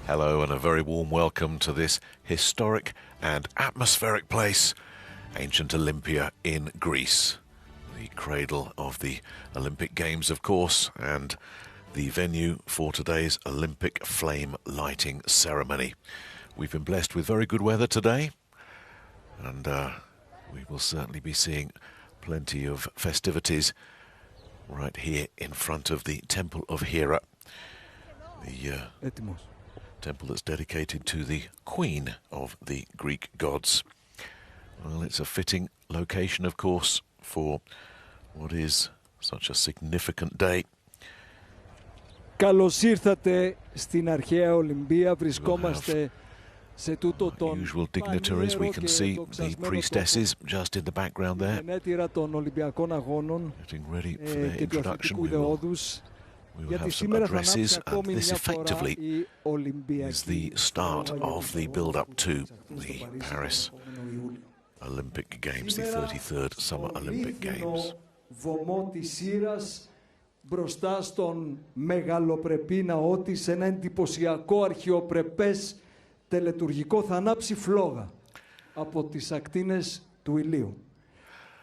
Hello and a very warm welcome to this historic and atmospheric place, ancient Olympia in Greece. The cradle of the Olympic Games, of course, and the venue for today's Olympic flame lighting ceremony. We've been blessed with very good weather today, and we will certainly be seeing plenty of festivities right here in front of the Temple of Hera, the temple that's dedicated to the Queen of the Greek gods. Well, it's a fitting location, of course, for what is such a significant day. Καλώς ήρθατε στην αρχαία Ολυμπία. Βρισκόμαστε σε τούτο τον usual dignitaries. We can see the priestesses just in the background there, γενέτειρα των Ολυμπιακών Αγώνων και του αθλητικού ιδεώδους. Γιατί σήμερα θα ανάψει ακόμη μια φορά η Ολυμπιακή is the start of the build-up to the Paris Olympic Games, the 33rd Summer Olympic Games. Βωμό της Σύρας μπροστά στον μεγαλοπρεπή ναό της, σε ένα εντυπωσιακό αρχαιοπρεπές τελετουργικό, θα ανάψει φλόγα από τις ακτίνες του ηλίου.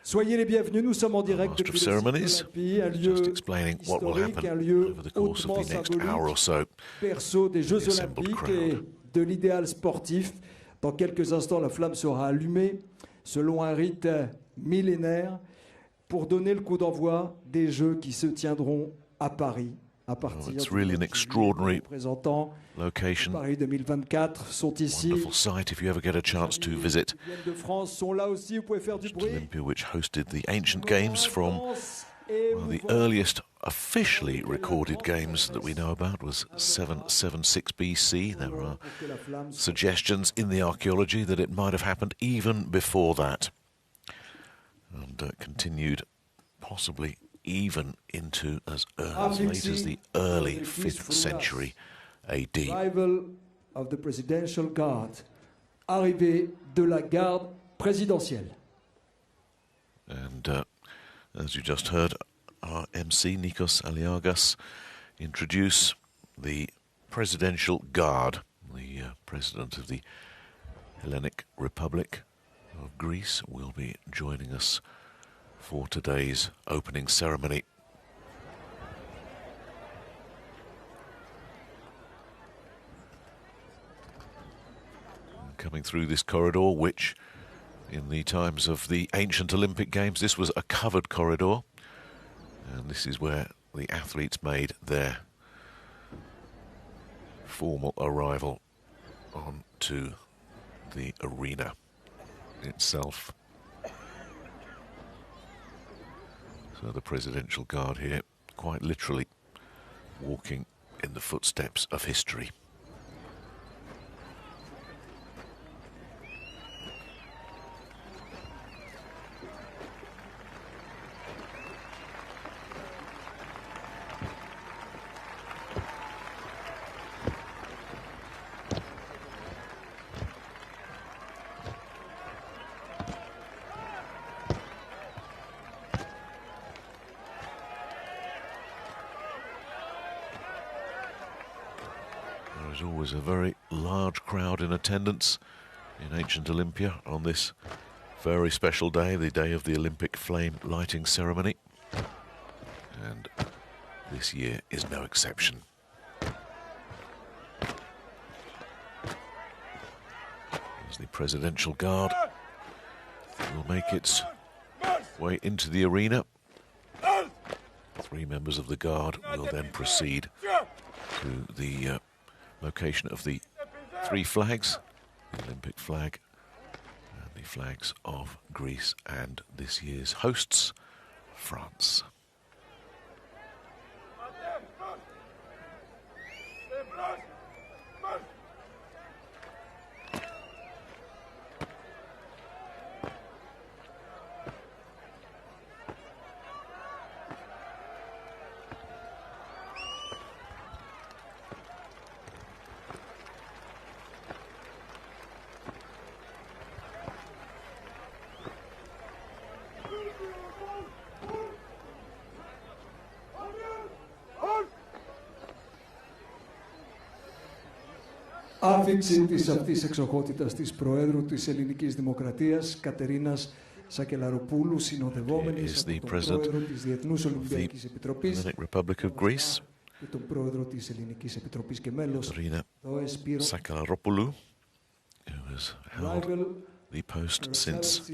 Soyez les bienvenus, nous sommes en direct depuis le Olympie, un lieu historique, un lieu hautement symbolique, berceau des Jeux Olympiques et de l'idéal sportif. Dans quelques instants, la flamme sera allumée selon un rite millénaire pour donner le coup d'envoi des Jeux qui se tiendront à Paris à partir it's really an extraordinary location. Paris 2024 sont ici. Wonderful site if you ever get a chance to visit. De France sont là aussi, vous pouvez faire du bruit. Olympia, which hosted the ancient games from the earliest officially recorded games that we know about was 776 BC. There are suggestions in the archaeology that it might have happened even before that, and continued possibly even into as late as the early 5th century AD. Arrival of the presidential guard. Arrivée de la garde présidentielle. And as you just heard, our MC Nikos Aliagas introduce the presidential guard, the president of the Hellenic Republic of Greece will be joining us for today's opening ceremony. Coming through this corridor, which in the times of the ancient Olympic Games, this was a covered corridor, and this is where the athletes made their formal arrival onto the arena itself. So the presidential guard here, quite literally walking in the footsteps of history. There's always a very large crowd in attendance in ancient Olympia on this very special day, the day of the Olympic flame lighting ceremony. And this year is no exception. As the presidential guard will make its way into the arena, 3 members of the guard will then proceed to the location of the 3 flags, the Olympic flag and the flags of Greece and this year's hosts, France. Άφηξη της αυτής εξοχότητας της Προέδρου της Ελληνικής Δημοκρατίας, Κατερίνας Σακελαροπούλου, συνοδευόμενης από τον Πρόεδρο της Διεθνούς Ολυμπιακής Επιτροπής, και τον Πρόεδρο της Ελληνικής Επιτροπής και μέλος, ο Σπύρος Sakalaropoulou, who has held the post since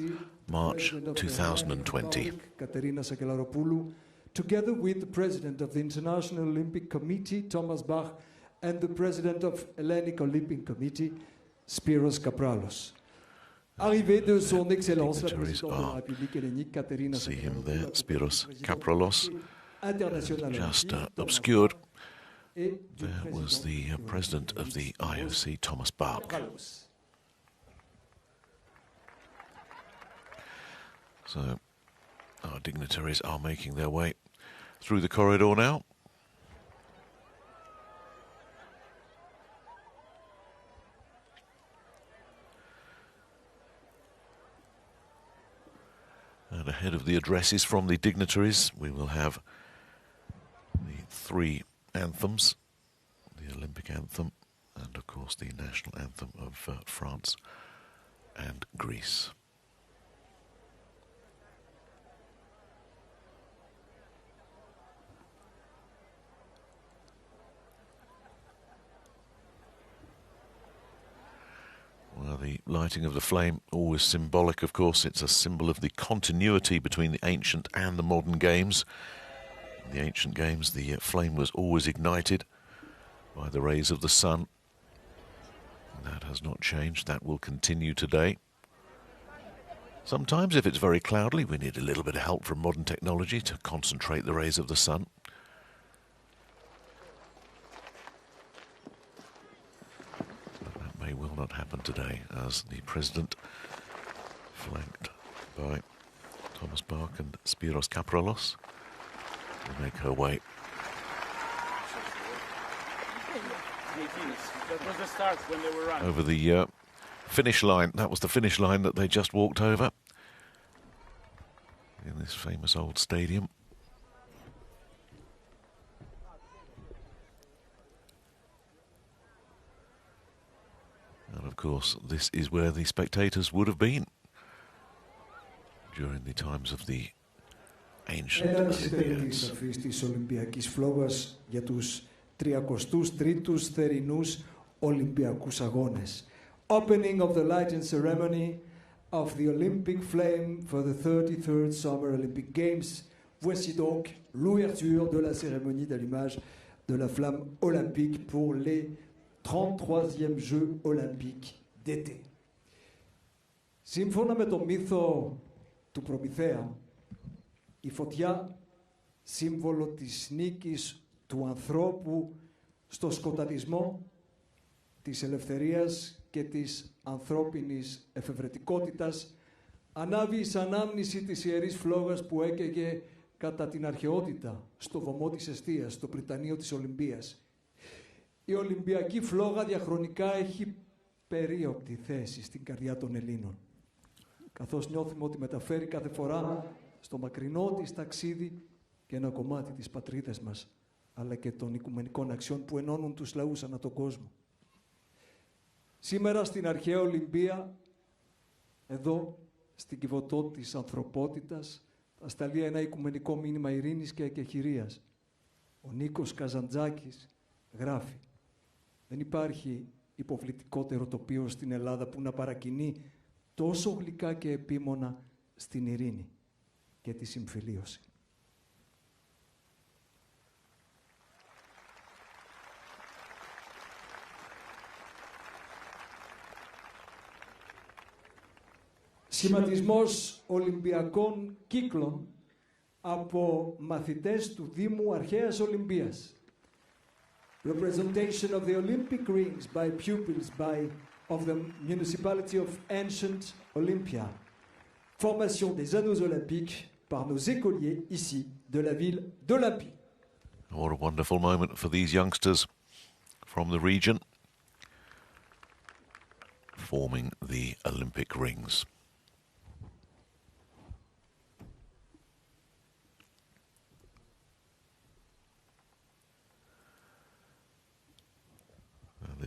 March 2020. Katerina Sakalaropoulou, together with the President of the International Olympic Committee, Thomas Bach, and the President of Hellenic Olympic Committee, Spyros Kapralos. Arrivée de son Excellence la Présidente de la République hellénique, Katerina Sakalaropoulou, Spyros Kapralos, just obscured. There was the President of the IOC, Thomas Bach. So our dignitaries are making their way through the corridor now. And ahead of the addresses from the dignitaries, we will have the three anthems, the Olympic anthem, and of course the national anthem of France and Greece. Well, the lighting of the flame, always symbolic, of course. It's a symbol of the continuity between the ancient and the modern games. In the ancient games, the flame was always ignited by the rays of the sun. That has not changed. That will continue today. Sometimes, if it's very cloudy, we need a little bit of help from modern technology to concentrate the rays of the sun. May will not happen today, as the President, flanked by Thomas Bach and Spyros Kapralos, will make her way. That was the start when they were running. Over the finish line. That was the finish line that they just walked over in this famous old stadium. And of course, this is where the spectators would have been during the times of the ancient Olympians. Αυτής της Ολυμπιακής φλόγας για τους 33ους θερινούς Ολυμπιακούς Αγώνες. Opening of the lighting ceremony of the Olympic flame for the 33rd Summer Olympic Games. Voici donc l'ouverture de la cérémonie d'allumage de la flamme olympique pour les 33e Jeux Olympiques d'été. Σύμφωνα με το μύθο του Προμηθέα, η φωτιά, σύμβολο της νίκης του ανθρώπου στο σκοταδισμό, της ελευθερίας και της ανθρώπινης εφευρετικότητας, ανάβει σαν άμνηση της ιερής φλόγας που έκαιγε κατά την αρχαιότητα στο βωμό της εστίας, στο Πριτανείο της Ολυμπίας. Η Ολυμπιακή φλόγα διαχρονικά έχει περίοπτη θέση στην καρδιά των Ελλήνων, καθώς νιώθουμε ότι μεταφέρει κάθε φορά στο μακρινό της ταξίδι και ένα κομμάτι της πατρίδας μας, αλλά και των οικουμενικών αξιών που ενώνουν τους λαούς ανά τον κόσμο. Σήμερα στην αρχαία Ολυμπία, εδώ στην κυβωτό της ανθρωπότητας, θα σταλεί ένα οικουμενικό μήνυμα ειρήνης και εκεχηρίας. Ο Νίκος Καζαντζάκης γράφει: δεν υπάρχει υποβλητικότερο τοπίο στην Ελλάδα που να παρακινεί τόσο γλυκά και επίμονα στην ειρήνη και τη συμφιλίωση. Σχηματισμός Ολυμπιακών κύκλων από μαθητές του Δήμου Αρχαίας Ολυμπίας. Representation of the Olympic rings by pupils of the municipality of ancient Olympia. Formation des anneaux olympiques par nos écoliers ici de la ville d'Olympie. What a wonderful moment for these youngsters from the region, forming the Olympic rings.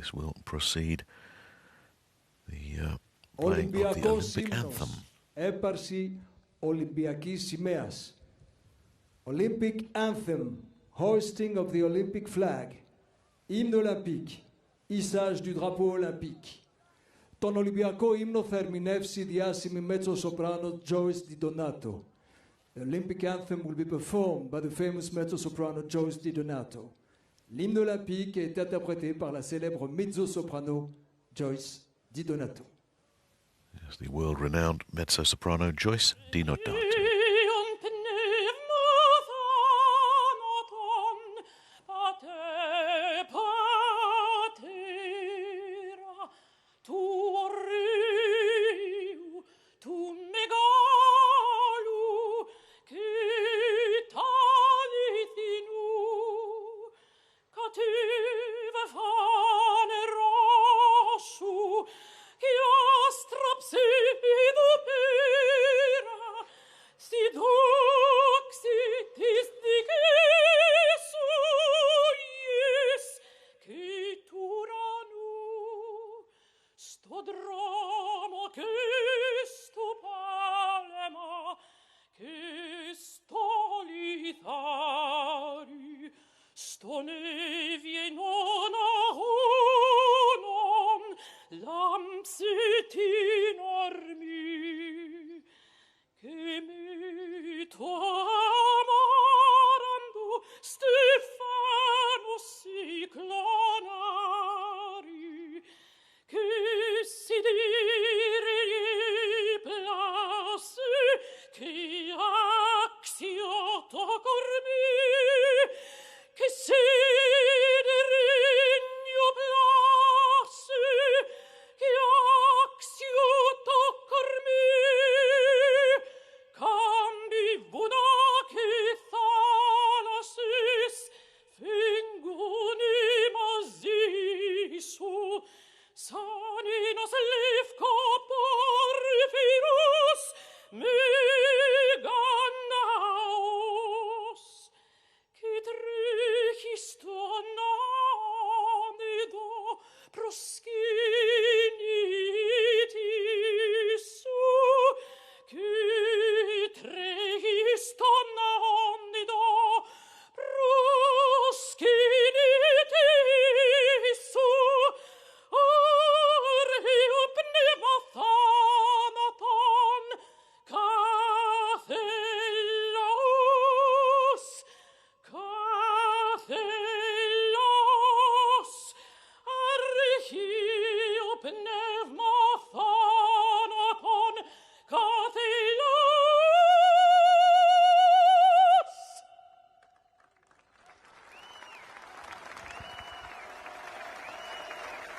this will precede the playing of the Olympic anthem. Έπαρση Ολυμπιακής σημαίας. Olympic anthem, hoisting of the Olympic flag. Hymne olympique, hissage du drapeau olympique. Τον Ολυμπιακό ύμνο θα ερμηνεύσει η διάσημη mezzo-soprano Joyce Di Donato. The Olympic anthem will be performed by the famous mezzo-soprano Joyce Di Donato. L'hymne olympique est interprété par la célèbre mezzo-soprano Joyce Di Donato. Yes, the world-renowned mezzo-soprano Joyce Di Donato.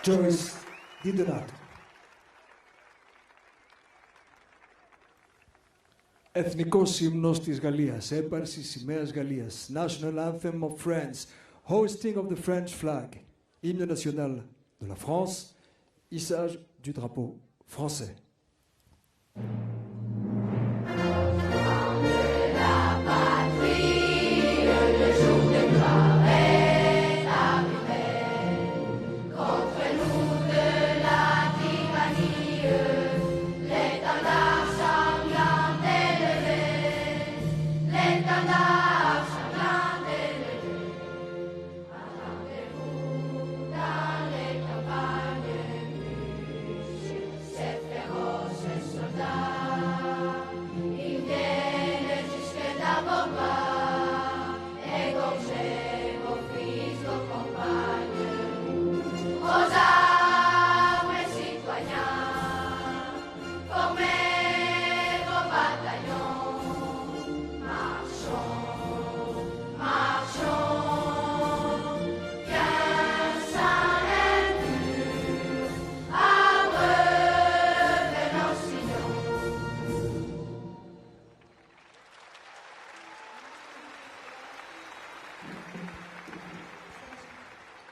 Joyce Di Donato. Εθνικός ύμνος της Γαλλίας, έπαρση σημαίας Γαλλίας, National Anthem of France, hoisting of the French flag, hymne national de la France, hissage du drapeau français.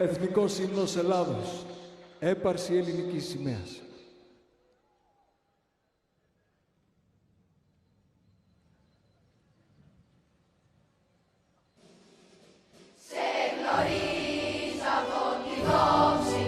Εθνικός ύμνος Ελλάδος, έπαρση ελληνικής σημαίας. Σε γνωρίζω από τη δόξη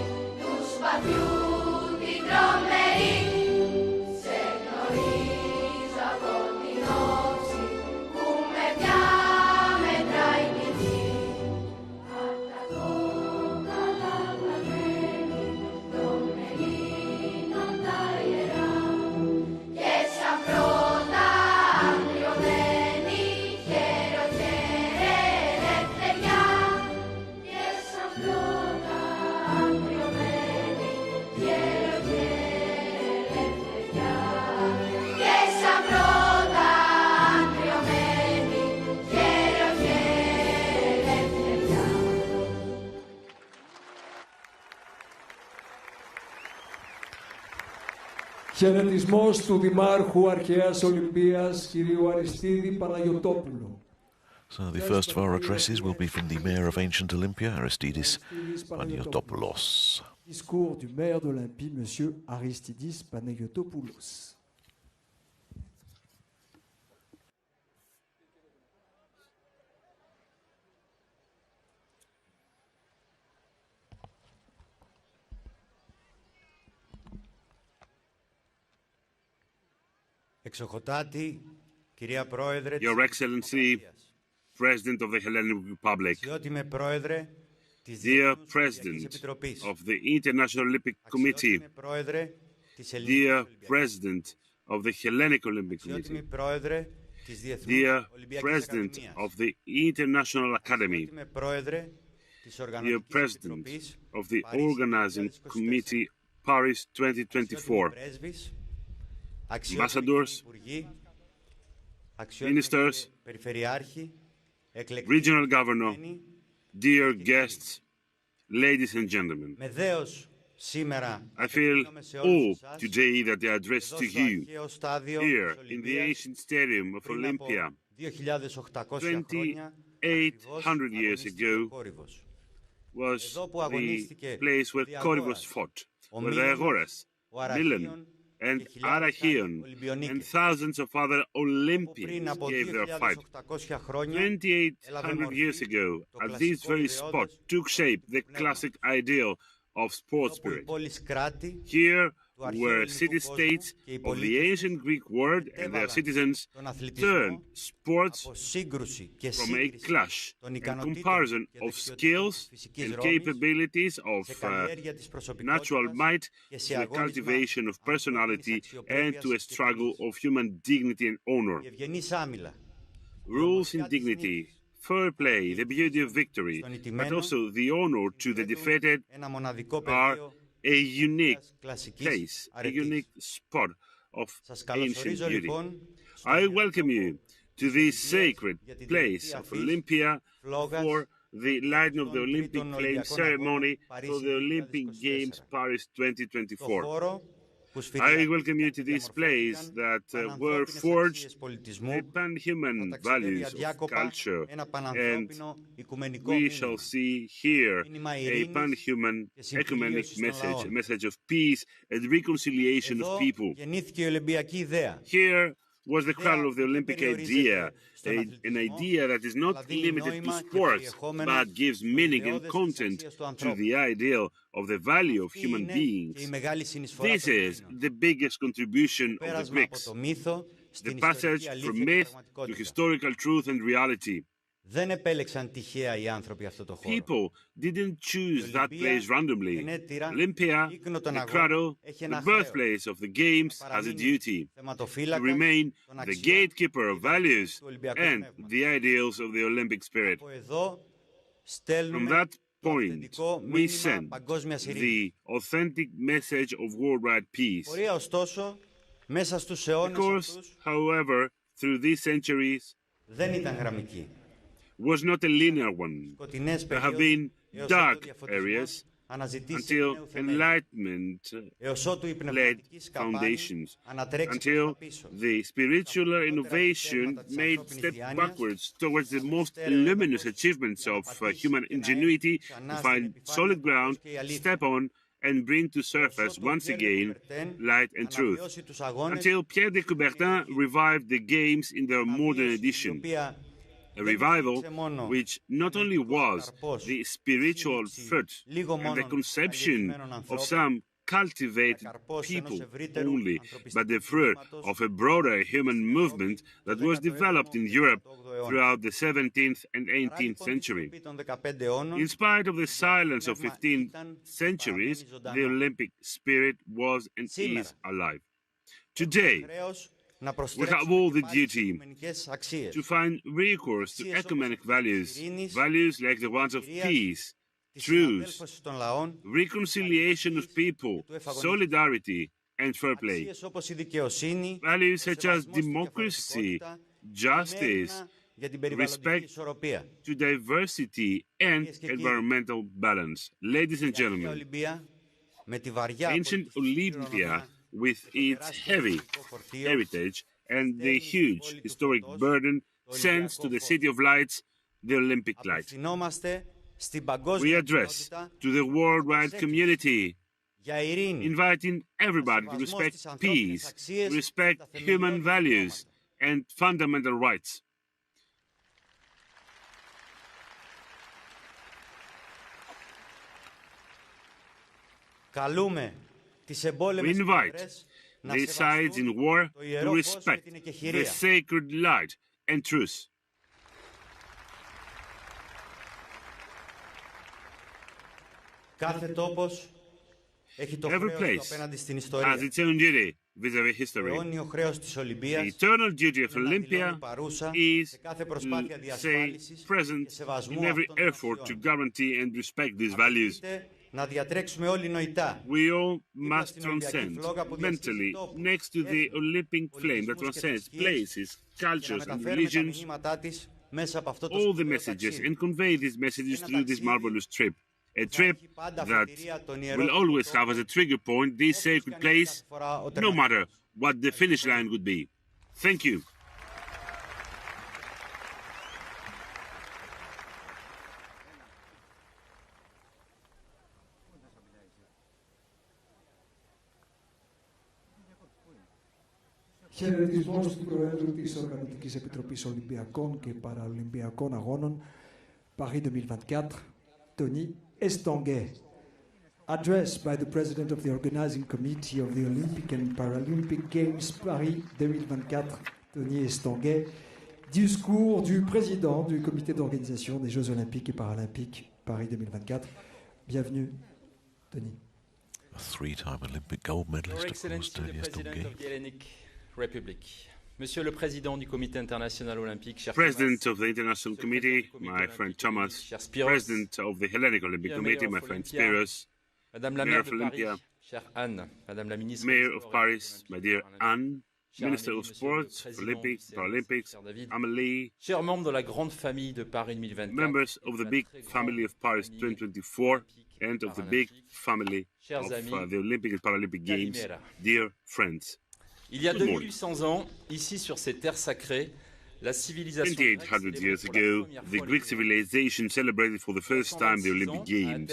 Χαιρετισμός του Δημάρχου Αρχαίας Ολυμπίας, κυρίου Αριστίδη Παναγιωτόπουλου. So the first of our addresses will be from the Mayor of Ancient Olympia, Aristidis Panagiotopoulos. Discours du maire d'Olympie, Monsieur Aristidis Panagiotopoulos. Εξοχοτάτη, κυρία Πρόεδρε, Your Excellency, President of the Hellenic Republic, αξιότιμε Πρόεδρε της Dear Διεθνούς President Ολυμπιακής Επιτροπής, of the International Olympic Committee, αξιότιμε Πρόεδρε της Ελληνικής Dear Ολυμπιακής, President of the Hellenic Olympic αξιότιμη Committee, Πρόεδρε της Διεθνούς Dear Ολυμπιακής President Ακαδημίας, of the International Academy, αξιότιμε Πρόεδρε της Dear Οργανωτικής President Επιτροπής, of the Παρίσι Organizing 2024, Committee, Paris αξιότιμοι 2024, πρέσβεις, αξιότιμοι Ambassadors, κύριοι Υπουργοί, αξιότιμοι Ministers, κύριοι Περιφερειάρχοι, Regional εκλεκτοί Governor, εκλεγμένοι, dear guests, ladies and gentlemen, με δέος σήμερα I feel απευθύνομαι σε όλους awe εσάς, today that I address εδώ to στο you αρχαίο στάδιο here της in the Ολυμπίας, ancient stadium of πριν από Olympia 2.800 χρόνια, 2,800 years αγωνίστηκε ο ago Κόρυβος. was Εδώ που the αγωνίστηκε place where ο Corybus Διαγόρας, fought, ο where Μήλωνας, Diagoras, ο Milan, Αραχίων and και χιλιάδες άλλοι Arachion and Ολυμπιονίκες. thousands of other Όπου πριν Olympians από gave their fight. 2.800 χρόνια 2,800 years ago, το at this κλασικό very ιδεώδες spot, took shape the πνεύμα. classic ideal of sport Εδώ που οι spirit. πόλεις κράτη Here, του αρχαίου where ελληνικού city-states κόσμου και οι of the πολίτες ancient Greek world and their μετέβαλαν citizens τον αθλητισμό turned sports από σύγκρουση και from a σύγκριση clash των and ικανοτήτων comparison και of δεξιοτήτων skills της φυσικής and ρόμης capabilities σε of καλλιέργεια της natural προσωπικότητας might και to σε the αγώνισμα cultivation of personality ανθρώπινης and αξιοπρέπειας to a και struggle τιμής. of human dignity and honor. Η ευγενής άμυλα, Rules and dignity, fair play, the beauty of victory, στον but ιτημένο also the honor to the defeated ένα μοναδικό are πεδίο a unique κλασικής place, a αρετής. unique spot of Σας ancient καλωσορίζω beauty. λοιπόν I welcome you to this sacred για την place τελετή of αφής Olympia φλόγας for the lighting of the των Olympic τρίτων flame Ολυμπιακών ceremony Αγώνων for Παρίσι the Olympic 2024. Games Paris Το 2024. χώρο που I welcome you to this place σφυριζόταν that were πανανθρώπινες forged αξίες πολιτισμού, the pan-human θα ταξιδεύει values of αδιάκοπα culture, ένα and πανανθρώπινο οικουμενικό we μήνυμα. shall see here Μήνυμα a ειρήνης pan-human και ecumenic συμφιλίωσης των message, a λαών. message of peace and reconciliation Εδώ of people. γεννήθηκε η Ολυμπιακή ιδέα. Here was the cradle of the δεν Olympic περιορίζεται idea, στον an αθλητισμό, idea that is not αλλά δίνει limited to νόημα και sports, περιεχόμενο but gives στους meaning and ιδεώδες της content αξίας του to ανθρώπου. the ideal of the value of Αυτή human είναι και η beings. μεγάλη συνεισφορά This των is Ελλήνων. the biggest contribution of the Πέρασμα από Greeks, το μύθο the στην passage ιστορική from αλήθεια και myth to πραγματικότητα. historical truth and reality. Δεν επέλεξαν τυχαία οι άνθρωποι αυτό το χώρο. People didn't choose that place randomly. γενέτειρα, Olympia, οίκνο των the αγώνων, cradle, έχει the ένα χρέος. birthplace of the games, has a Παραμείνει duty to θεματοφύλακας remain των the αξιών gatekeeper of και values του Ολυμπιακού and πνεύματος. the ideals of the Olympic spirit. Από εδώ From στέλνουμε that το point, αυθεντικό we μήνυμα send παγκόσμιας ειρήνης. the authentic message of worldwide peace. Πορεία ωστόσο, μέσα στους The αιώνες course, αυτούς, however, through these centuries δεν ήταν γραμμική. was not a linear one. Σκοτεινές There have περίοδοι, been έως dark ότου ο διαφωτισμός areas αναζητήσει until νέου θεμέλιου. enlightenment Έως ότου η laid πνευματική σκαπάνη foundations, ανατρέξει προς until τα πίσω. the spiritual innovation made step backwards towards the most luminous achievements of human ingenuity to find solid ground, step on, and bring to surface once again light and truth. Until Pierre de Coubertin revived the games in their modern edition. A revival which not only was the spiritual fruit and the conception of some cultivated people only, but the fruit of a broader human movement that was developed in Europe throughout the 17th and 18th century. In spite of the silence of 15 centuries, the Olympic spirit was and is alive. Today, we have all the duty to find recourse to ecumenic values, values like the ones of peace, truth, reconciliation of people, solidarity, and fair play. Values such as democracy, justice, respect to diversity, and environmental balance. Ladies and gentlemen, ancient Olympia with its heavy heritage and the huge historic burden, sends to the City of Lights the Olympic light. We address to the worldwide community, inviting everybody to respect peace, respect human values and fundamental rights. We invite the sides in war to respect the sacred light and truth. Every place has its own duty vis-à-vis history. The eternal duty of Olympia is to stay present in every effort to guarantee and respect these values. We all must transcend mentally next to the Olympic flame that transcends places, cultures and religions, all the messages, and convey these messages through this marvelous trip. A trip that will always have as a trigger point this sacred place, no matter what the finish line would be. Thank you. Χαιρετισμός του Προέδρου της Οργανωτικής Επιτροπής Ολυμπιακών και Παραολυμπιακών Αγώνων Paris 2024, Tony Estanguet. Address by the President of the Organizing Committee of the Olympic and Paralympic Games Paris 2024, Tony Estanguet. Discours du Président du Comité d'organisation des Jeux Olympiques et Paralympiques Paris 2024. Bienvenue, Tony. A three-time Olympic gold medalist, of course, Tony Estanguet. République. Monsieur le Président du Comité international olympique, cher President of the International Committee, my friend Thomas, President of the Hellenic Olympic Committee, my friend Spiros, Madame la Mayor maire of de Olympia, Paris, chère Anne, Madame la ministre Mayor of Paris, my dear Anne, Minister of Sports, Olympics, Paralympics, Amélie, chers membres de la grande famille de Paris 2024, members of the big family of Paris 2024 and of the big family of the Olympic and Paralympic Games, dear friends. Il y a 2800 ans, ici sur ces terres sacrées, la civilisation 2800 years ago, the Greek civilization celebrated for the first time the Olympic Games.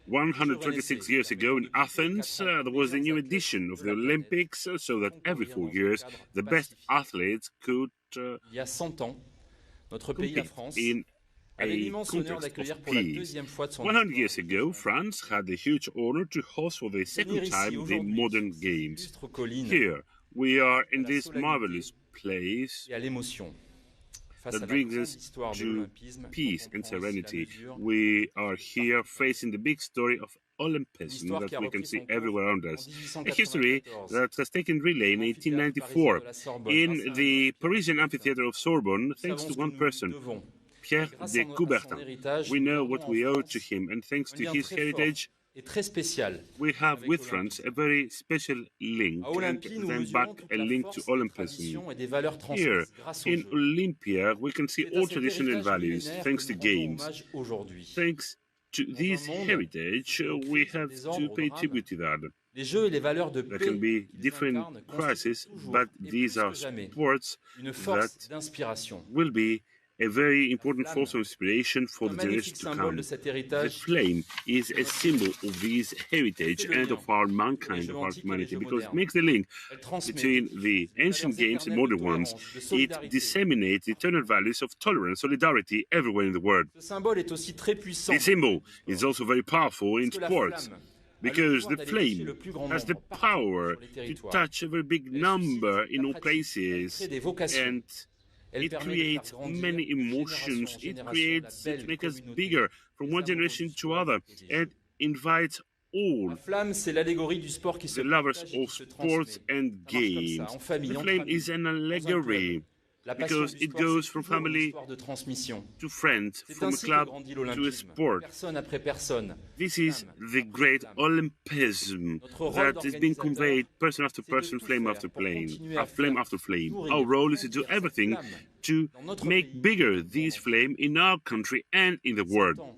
126 years ago in Athens, there was a new edition of the Olympics, so that every 4 years the best athletes could il y a 100 ans, notre pays, la France, in avait a l'immense honneur context d'accueillir of pour la peace. deuxième fois de son 100 years ago, France had the huge honor to host for the second time the modern games. illustre colline Here, we are in this marvelous place et à l'émotion. Face à that la brings grande us histoire de to l'olympisme, peace on and comprend aussi la serenity. mesure We are here facing the big story of Olympism L'histoire qui that a we can repris see son cours everywhere around en us. A history 1894. that has taken relay in 1894 in the Parisian amphitheater of Sorbonne, thanks to one person, Pierre de Coubertin. We know what we owe to him, and thanks to his heritage, est très spécial. we have with France a very special link, À and Olympie, nous then mesurons back toute a la link to force des Olympism. traditions et des valeurs Here, transmises grâce aux in Jeux. Olympia, we can see C'est à all cet traditional héritage values, millénaire thanks que to nous rendons games. hommage aujourd'hui. Thanks to this heritage, we have to pay tribute to that. Les jeux et les valeurs de There paix can be qu'ils different incarnent crises, constituent toujours, but et these plus are que jamais, sports une force that d'inspiration. will be a very important flamme force of inspiration for Un the magnifique generations to symbole come. de cet The héritage flame is a symbol of this heritage C'est le and lien of our entre les mankind, Jeux of our antiques et les humanity, Jeux because it modernes. makes the link Elle transmet between the ancient games and modern ones. It disseminates the eternal values of tolerance, solidarity everywhere in the world. Ce symbole est aussi très puissant The symbol is also very powerful in parce que la sports, flamme a le because pouvoir the d'aller toucher flame le plus grand has the nombre partout power sur les to territoires. touch a very big Elle number suscite in la all pratique, elle places, crée des vocations. and Elle it permet de creates faire grandir many de génération emotions. en It génération creates, la it belle makes us communauté bigger from des one amoureux generation du to sport other, et des jeux. and invites all La flamme, c'est l'allégorie du sport qui se the lovers partage et of qui se sports transmet. and Ça marche comme games. ça, en famille, The entre flame amis, is an dans un allegory club. La passion because du it sport, goes c'est from toujours une family histoire de transmission. to friends, C'est from a ainsi que club grandit to a l'olympisme. sport. Personne après personne. This is the great Olympism Notre rôle that is being d'organisateur, conveyed person after c'est de person, tout flame faire after pour flame, continuer à flame faire after flame. nourrir, Our role is to do grandir cette everything flamme to dans notre make pays, bigger dans this notre flame in our country and in the 100 world. ans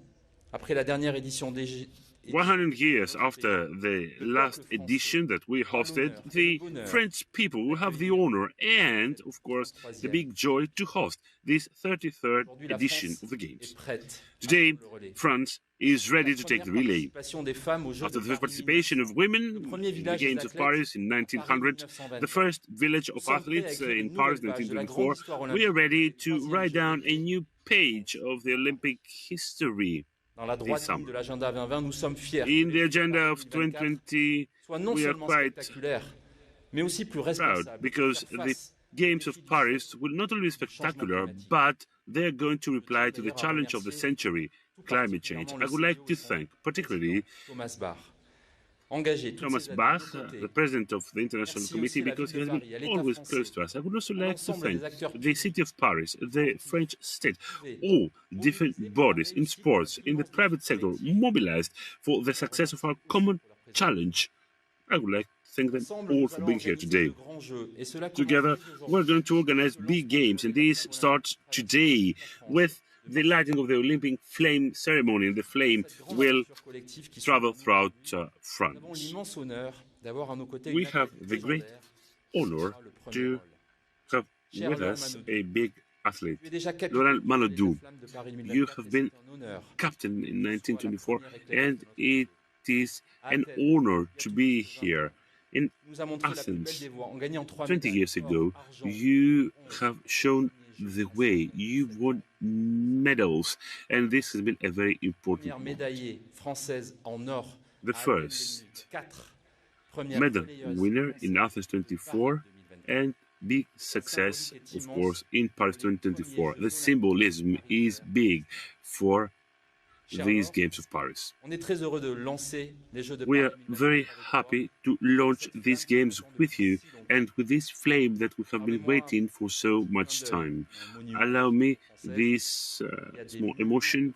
après la dernière édition des 100 years after the last edition that we hosted, the French people will have the honor and, of course, the big joy to host this 33rd edition of the Games. Today, France is ready to take the relay. After the first participation of women in the Games of Paris in 1900, the first village of athletes in Paris 1924, we are ready to write down a new page of the Olympic history. In the agenda of 2020, we are quite proud because the Games of Paris will not only be spectacular, but they're going to reply to the challenge of the century, climate change. I would like to thank particularly Thomas Bach, the president of the International Committee, because he has been always close to us. I would also like to thank the city of Paris, the French state, all different bodies in sports, in the private sector, mobilized for the success of our common challenge. I would like to thank them all for being here today. Together, we're going to organize big games, and this starts today with the lighting of the Olympic flame ceremony, and the flame will travel throughout France. We have the great honor to have with us a big athlete, Laurent Malodou. You have been captain in 1924, and it is an honor to be here. In Athens, 20 years ago, you have shown the way. You won medals, and this has been a very important moment. The first medal winner in Athens 24, and big success, of course, in Paris 2024. The symbolism is big for these Games of Paris. We are very happy to launch these games with you and with this flame that we have been waiting for so much time. Allow me this small emotion,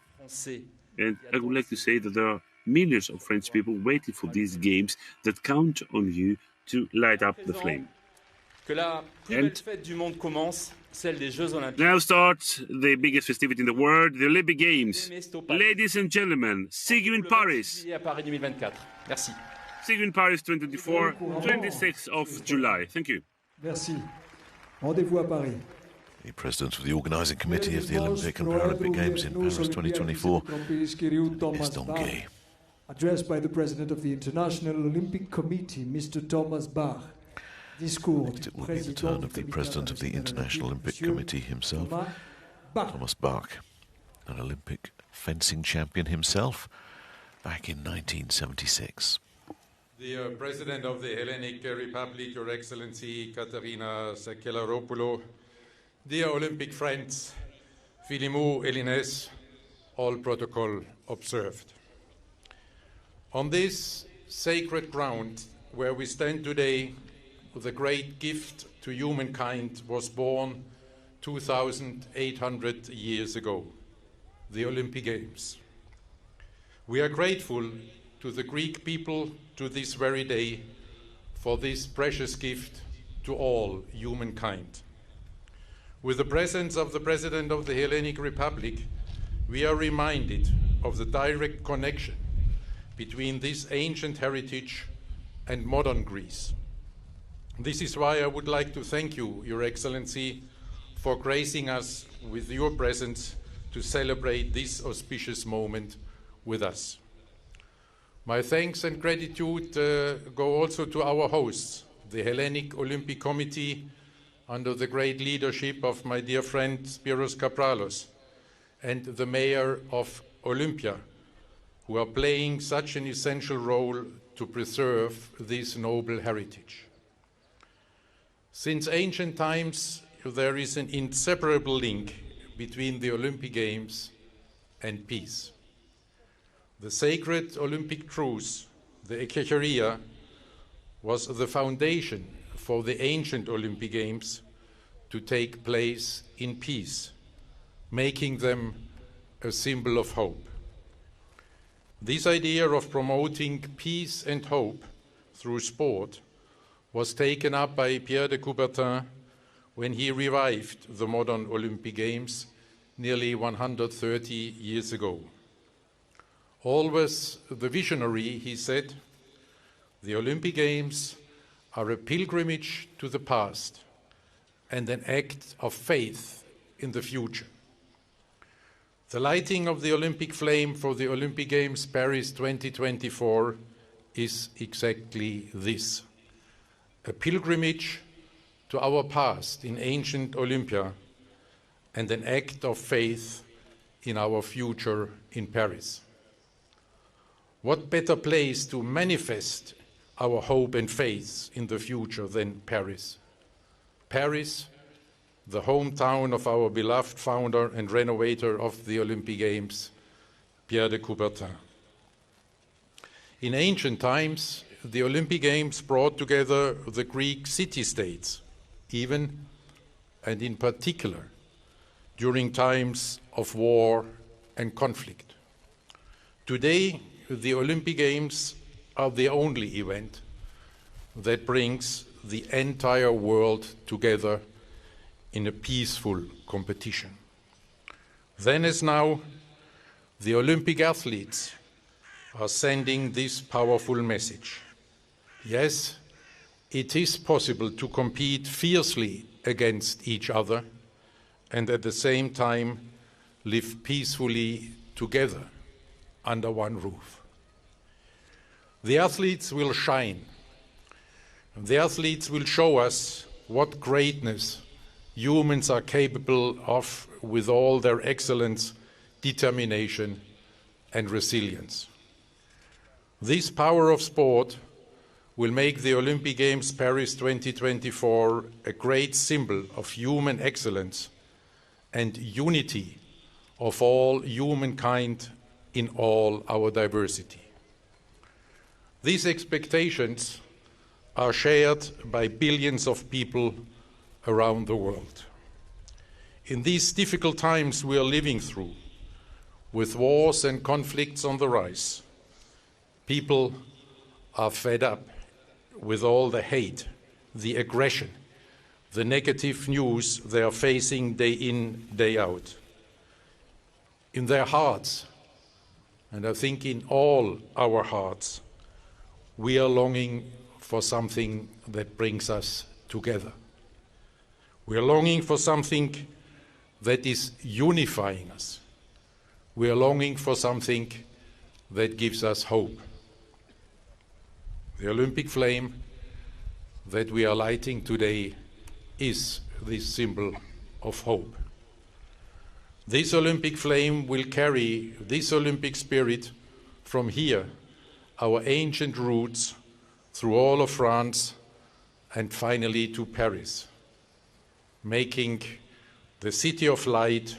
and I would like to say that there are millions of French people waiting for these games that count on you to light up the flame. And now starts the biggest festivity in the world, the Olympic Games. Ladies and gentlemen, see you in Paris. See you in Paris 2024, 26th of July. Thank you. Merci. Rendez-vous à Paris. The president of the organising committee of the Olympic and Paralympic Games in Paris 2024 is Donguet. Addressed by the president of the International Olympic Committee, Mr. Thomas Bach. Next, it will be the turn of the president of the International Olympic Committee himself, Thomas Bach, an Olympic fencing champion himself back in 1976. The President of the Hellenic Republic, Your Excellency Katerina Sakellaropoulou, dear Olympic friends, Filimou Elines, all protocol observed. On this sacred ground where we stand today, the great gift to humankind was born 2,800 years ago, the Olympic Games. We are grateful to the Greek people to this very day for this precious gift to all humankind. With the presence of the President of the Hellenic Republic, we are reminded of the direct connection between this ancient heritage and modern Greece. This is why I would like to thank you, Your Excellency, for gracing us with your presence to celebrate this auspicious moment with us. My thanks and gratitude go also to our hosts, the Hellenic Olympic Committee, under the great leadership of my dear friend Spiros Kapralos, and the mayor of Olympia, who are playing such an essential role to preserve this noble heritage. Since ancient times, there is an inseparable link between the Olympic Games and peace. The sacred Olympic truce, the Ekecheria, was the foundation for the ancient Olympic Games to take place in peace, making them a symbol of hope. This idea of promoting peace and hope through sport was taken up by Pierre de Coubertin when he revived the modern Olympic Games nearly 130 years ago. Always the visionary, he said, the Olympic Games are a pilgrimage to the past and an act of faith in the future. The lighting of the Olympic flame for the Olympic Games Paris 2024 is exactly this, a pilgrimage to our past in ancient Olympia and an act of faith in our future in Paris. What better place to manifest our hope and faith in the future than Paris? Paris, the hometown of our beloved founder and renovator of the Olympic Games, Pierre de Coubertin. In ancient times, the Olympic Games brought together the Greek city-states, even and in particular during times of war and conflict. Today, the Olympic Games are the only event that brings the entire world together in a peaceful competition. Then as now, the Olympic athletes are sending this powerful message. Yes, it is possible to compete fiercely against each other and at the same time live peacefully together under one roof. The athletes will shine. The athletes will show us what greatness humans are capable of with all their excellence, determination, and resilience. This power of sport will make the Olympic Games Paris 2024 a great symbol of human excellence and unity of all humankind in all our diversity. These expectations are shared by billions of people around the world. In these difficult times we are living through, with wars and conflicts on the rise, people are fed up with all the hate, the aggression, the negative news they are facing day in, day out. In their hearts, and I think in all our hearts, we are longing for something that brings us together. We are longing for something that is unifying us. We are longing for something that gives us hope. The Olympic flame that we are lighting today is this symbol of hope. This Olympic flame will carry this Olympic spirit from here, our ancient roots, through all of France and finally to Paris, making the city of light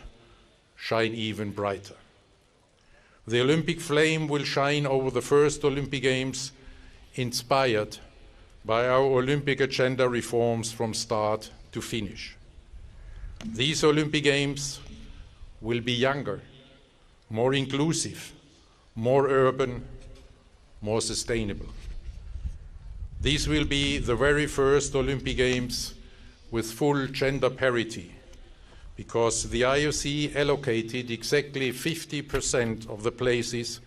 shine even brighter. The Olympic flame will shine over the first Olympic Games, inspired by our Olympic agenda reforms from start to finish. These Olympic Games will be younger, more inclusive, more urban, more sustainable. These will be the very first Olympic Games with full gender parity, because the IOC allocated exactly 50% of the places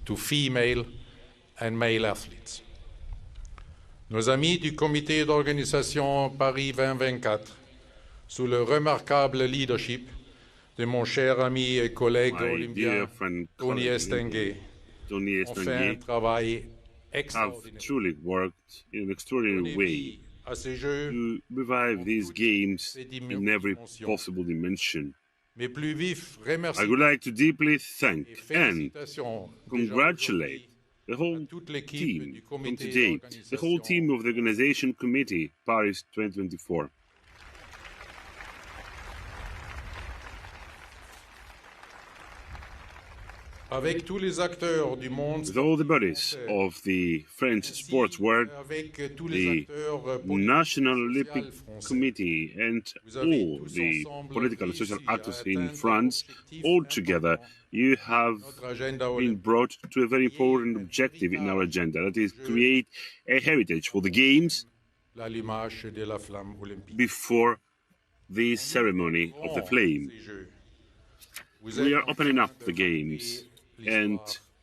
to female and male athletes. Nos amis du comité d'organisation Paris 2024, sous le remarquable leadership de mon cher ami et collègue olympien Tony Estanguet, ont fait un travail have truly worked in an extraordinary way to revive these games in every possible dimension. I would like to deeply thank and congratulate the whole team from today, the whole team of the Organization Committee Paris 2024. Avec tous les acteurs du monde, with all the bodies of the French sports world, the National Olympic Committee, and all the political and social actors in France, all together, you have been brought to a very important objective in our agenda, that is, create a heritage for the Games before the ceremony of the flame. We are opening up the Games and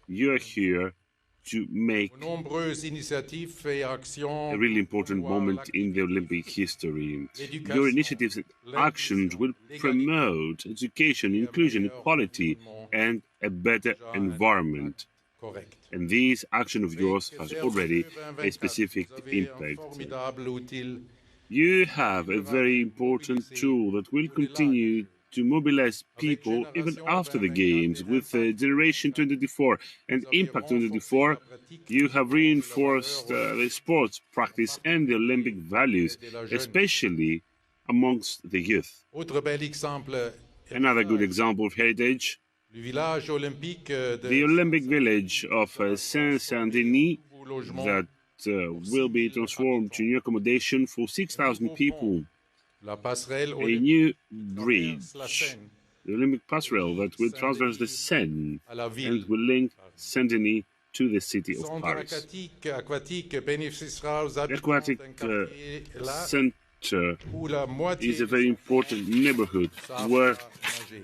You are here to make Vos nombreuses initiatives et actions a really important pour moment la- in the Olympic history. And L'éducation, your initiatives and actions will promote education, inclusion, equality, and a better environment. correct. And this action of yours has already a 2024, specific vous avez un impact. formidable outil You have a very important tool that will continue to mobilize people even after the Games. With Generation 2024 and Impact 2024, you have reinforced the sports practice and the Olympic values, especially amongst the youth. Autre bel exemple, Another good example of heritage, le village olympique the Olympic village of Saint-Saint-Denis nouveau logement that will be transformed to new accommodation for 6,000 people. la passerelle A olympique new traverse la bridge, Seine the Olympic passerelle that will traverse the Seine à la ville. and will link Saint-Denis to the city Le of centre Paris. aquatique bénéficiera aux The habitants aquatic d'un quartier là center où la moitié is a des very enfants important neighborhood savent where nager.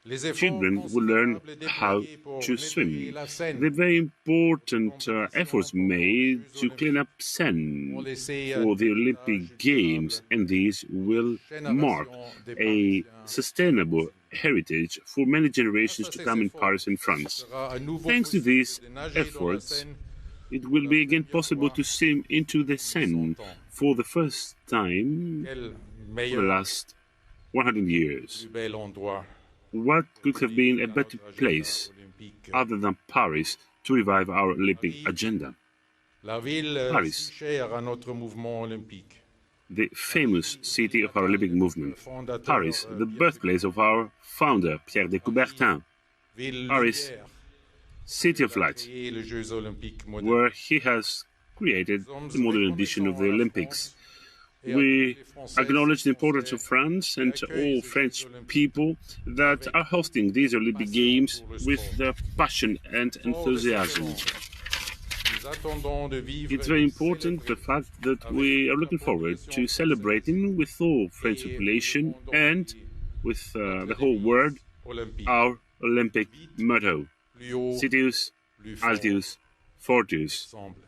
Les efforts children will learn considérables how déployés pour to nettoyer swim. la Seine The very important efforts made to clean up Seine vont laisser for the Olympic Games, and these will mark a sustainable heritage for many generations to come in Paris and France. sera à nouveau Thanks to these possible de nager dans la efforts, Seine it will be again possible to swim into the Seine for the first time quel for the meilleur last 100 years. plus bel endroit What could have been a better place olympique. other than Paris to revive our Olympic agenda? La ville Paris. si chère à notre mouvement olympique. The famous city of our Olympic movement. Fondateur, Paris, the birthplace of our founder, Pierre de Coubertin. ville Paris, lumière, City of Light, créé les Jeux olympiques modernes. where he has created the modern edition of the Olympics. We acknowledge the importance of France and all French people that are hosting these Olympic Games with their passion and enthusiasm. Nous attendons de vivre It's very important the fact that we are looking forward to celebrating with all French population and with the whole world olympique. our Olympic motto, Plus haut, Citius, plus fort Altius, Fortius, ensemble.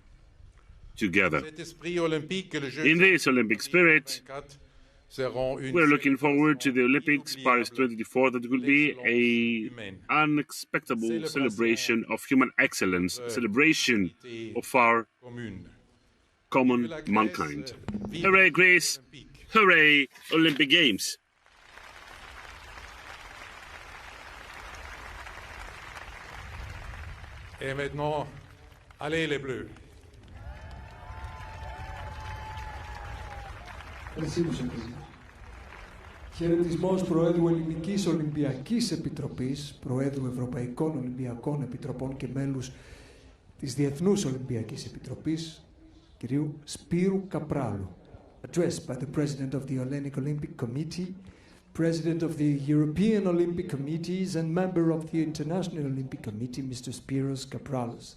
together. Cet esprit olympique que le Jeux In this Olympic spirit, 24 seront une we're looking forward to the célébration Olympics Paris inoubliable 2024 that will be a humaine. unexpectable celebration of human excellence, celebration of our commune. common Que la Grèce mankind. vive Hooray, Greece! olympique. Hooray, Olympic Games! Et maintenant, allez les Bleus. Χαιρετισμός Προέδρου Ελληνικής Ολυμπιακής Επιτροπής, Προέδρου Ευρωπαϊκών Ολυμπιακών Επιτροπών και μέλους της Διεθνούς Ολυμπιακής Επιτροπής, κυρίου Σπύρου Καπράλου. Addressed by the President of the Hellenic Olympic Committee, President of the European Olympic Committees and member of the International Olympic Committee, Mr. Spyros Kapralos.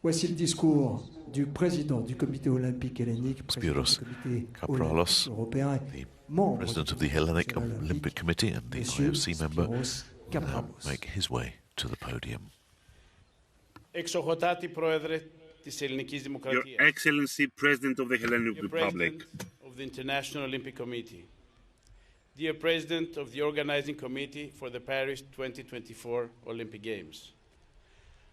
Voici le discours du président du Comité olympique hellénique, président Spyros du Comité Kapralos, olympique européen, the membre President of du the Hellenic Comité Olympic Committee and the Monsieur IOC member, Spyros will now Kapralos. make his way to the podium. Εξοχοτάτη Πρόεδρε της Ελληνικής Your Δημοκρατίας. Excellency, President of the Hellenic Dear Republic, President of the International Olympic Committee. Dear President of the Organizing Committee for the Paris 2024 Olympic Games.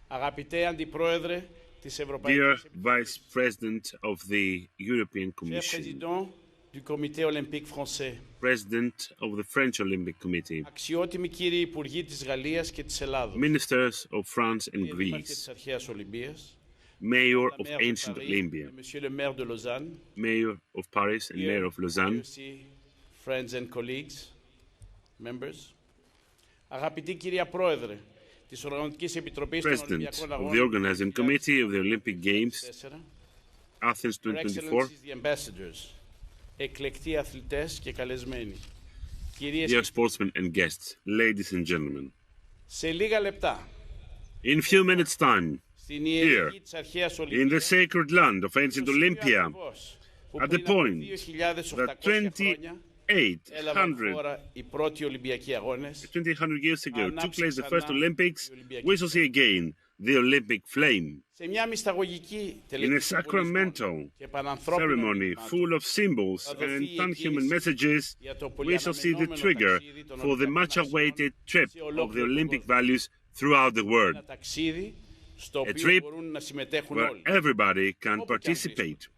Αγαπητέ Αντιπρόεδρε της dear Ευρωπαϊκής Vice President of the European Cher Commission, Président du Comité Olympique Français. President of the French Olympic Committee, Αξιότιμοι κύριοι Υπουργοί της Γαλλίας και της Ελλάδος. Ministers of France and Δήμαρχοι Greece, της Αρχαίας Ολυμπίας. Mayor la of maire de ancient Paris, Olympia, Monsieur le maire de Lausanne. Mayor of Paris and Dear Mayor of Lausanne, IOC friends and colleagues, members. Αγαπητή κυρία Πρόεδρε της Οργανωτικής Επιτροπής των President Ολυμπιακών of the Αγώνων Organizing Committee of the Olympic Games, 2024, Athens Your 2024, Excellencies the Ambassadors, εκλεκτοί αθλητές και καλεσμένοι, κυρίες dear και sportsmen and guests, ladies and gentlemen, σε λίγα λεπτά, in few minutes' time, στην ιερική της Αρχαίας in the Ολυμπίας, sacred land of ancient Olympia, που at the πριν από point 2.800 that 20 χρόνια 2,800 years ago, took place the first Olympics, we shall see again the Olympic flame. In a sacramental ceremony full of symbols and non-human messages, we shall see the trigger for the much-awaited trip of the Olympic values throughout the world. A trip where everybody can participate,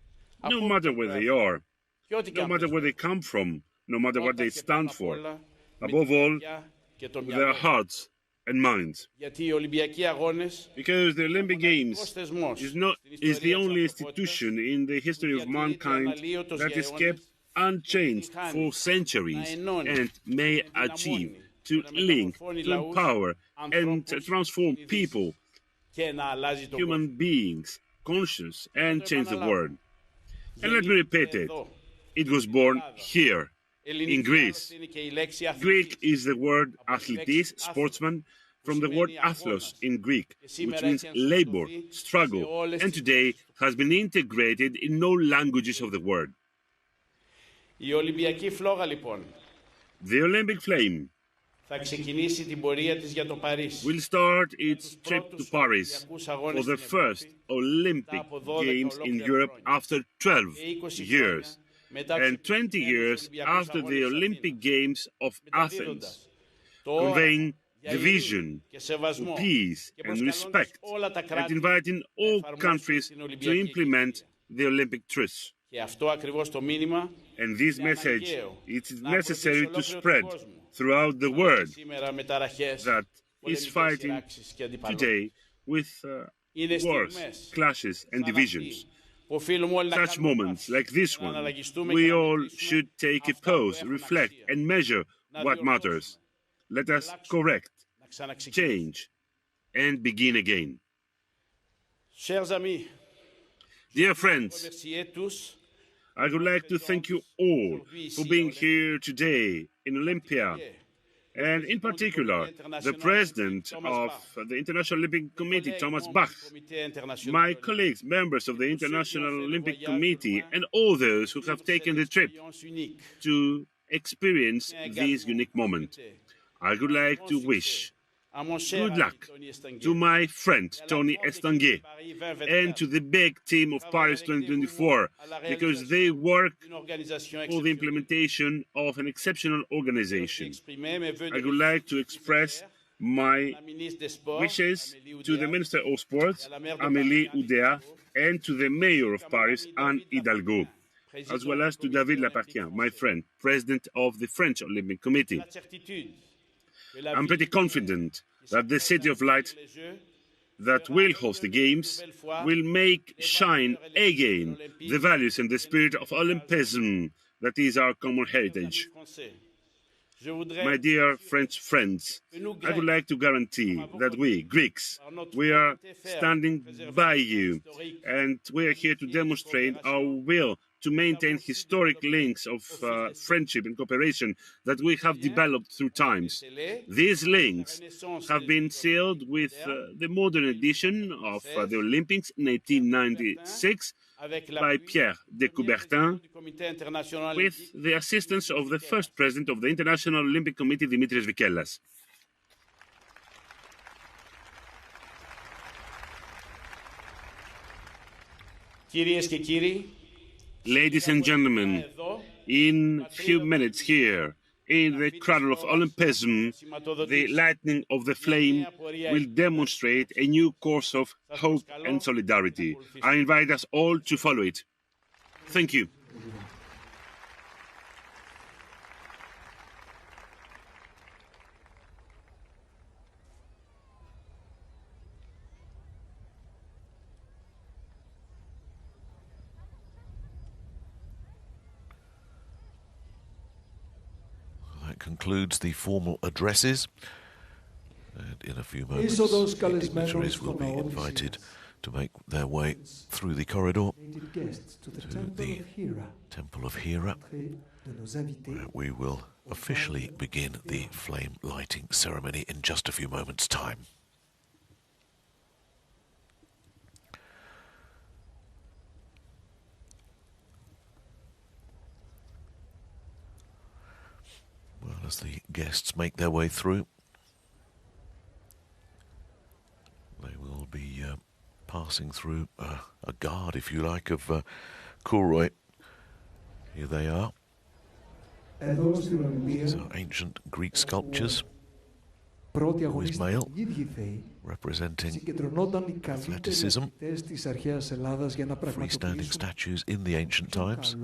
no matter where they are, no matter where they come from, no matter what they stand for, above all, with their hearts and minds. Because the Olympic Games is the only institution in the history of mankind that is kept unchanged for centuries and may achieve to link, to empower, and to transform people, human beings, conscious, and change the world. And let me repeat it. It was born here, in Greece. Greek is the word athletes, sportsman, from the word athlos in Greek, which means labor, struggle, and today has been integrated in all languages of the world. The Olympic flame will start its trip to Paris for the first Olympic Games in Europe after 12 years and 20 years after the Olympic Games of Athens, conveying the vision for peace and respect and inviting all countries to implement the Olympic truce. And this message it is necessary to spread throughout the world that is fighting today with wars, clashes and divisions. Such moments like this one, we all should take a pause, reflect and measure what matters. Let us correct, change and begin again. Dear friends, I would like to thank you all for being here today in Olympia, and in particular, the President of the International Olympic Committee, Thomas Bach, my colleagues, members of the International Olympic Committee, and all those who have taken the trip to experience this unique moment. I would like to wish good luck to my friend Tony Estanguet and to the big team of Paris 2024 because they work for the implementation of an exceptional organization. I would like to express my wishes to the Minister of Sports, Amélie Oudéa, and to the Mayor of Paris, Anne Hidalgo, as well as to David Lapartien, my friend, President of the French Olympic Committee. I'm pretty confident that the City of Light that will host the Games will make shine again the values and the spirit of Olympism that is our common heritage. My dear French friends, I would like to guarantee that we, Greeks, we are standing by you and we are here to demonstrate our will to maintain historic links of friendship and cooperation that we have developed through times. These links have been sealed with the modern edition of the Olympics in 1896 by Pierre de Coubertin, with the assistance of the first president of the International Olympic Committee, Dimitris Vikelas. Ladies and gentlemen, in a few minutes here, in the cradle of Olympism, the lightning of the flame will demonstrate a new course of hope and solidarity. I invite us all to follow it. Thank you. That concludes the formal addresses. And in a few moments, dignitaries will be invited to make their way through the corridor to the Temple of Hera, where we will officially begin the flame lighting ceremony in just a few moments' time. as the guests make their way through. They will be passing through a guard, if you like, of Kouroi. Here they are. These are ancient Greek sculptures, always male, representing athleticism, freestanding statues in the ancient times.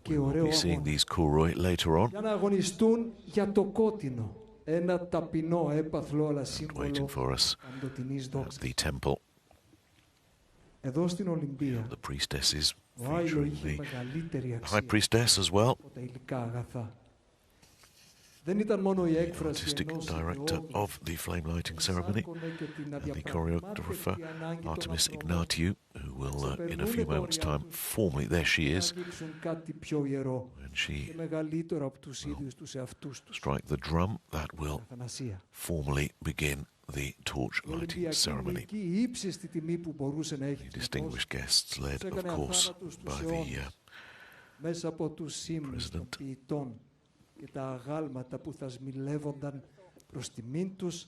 We will be seeing these Kouroi later on. And waiting for us at the temple. The priestesses featuring the high priestess as well. The artistic director of the flame lighting ceremony and the choreographer Artemis Ignatiou, who will in a few moments' time formally, there she is, and she will strike the drum that will formally begin the torch lighting ceremony. The distinguished guests led, of course, by the President. Και τα αγάλματα που θα σμιλεύονταν προς τιμήν τους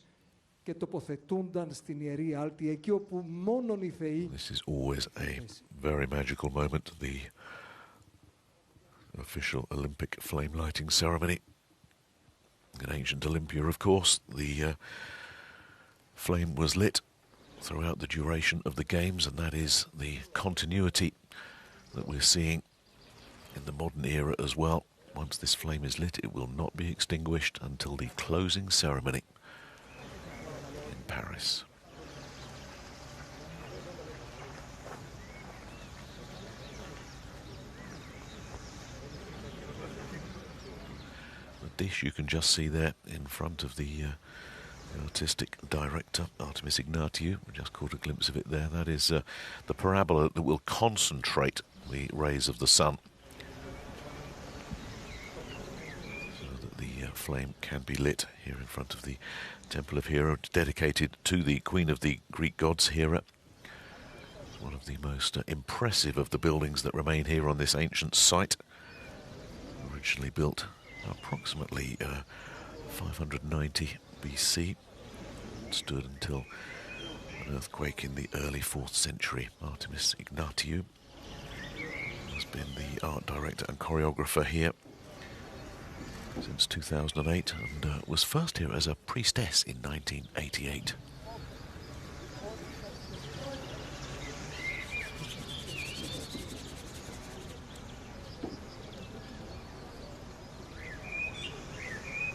και τοποθετούνταν στην Ιερή Άλτη, εκεί όπου μόνον οι θεοί... This is always a very magical moment, the official Olympic flame lighting ceremony. In ancient Olympia, of course, the flame was lit throughout the duration of the games, and that is the continuity that we're seeing in the modern era as well. Once this flame is lit, it will not be extinguished until the closing ceremony in Paris. The dish you can just see there in front of the artistic director, Artemis Ignatiou. We just caught a glimpse of it there. That is the parabola that will concentrate the rays of the sun, flame can be lit here in front of the Temple of Hera, dedicated to the Queen of the Greek gods, Hera. It's one of the most impressive of the buildings that remain here on this ancient site. Originally built approximately 590 BC. Stood until an earthquake in the early 4th century. Artemis Ignatiou has been the art director and choreographer here since 2008, and was first here as a priestess in 1988.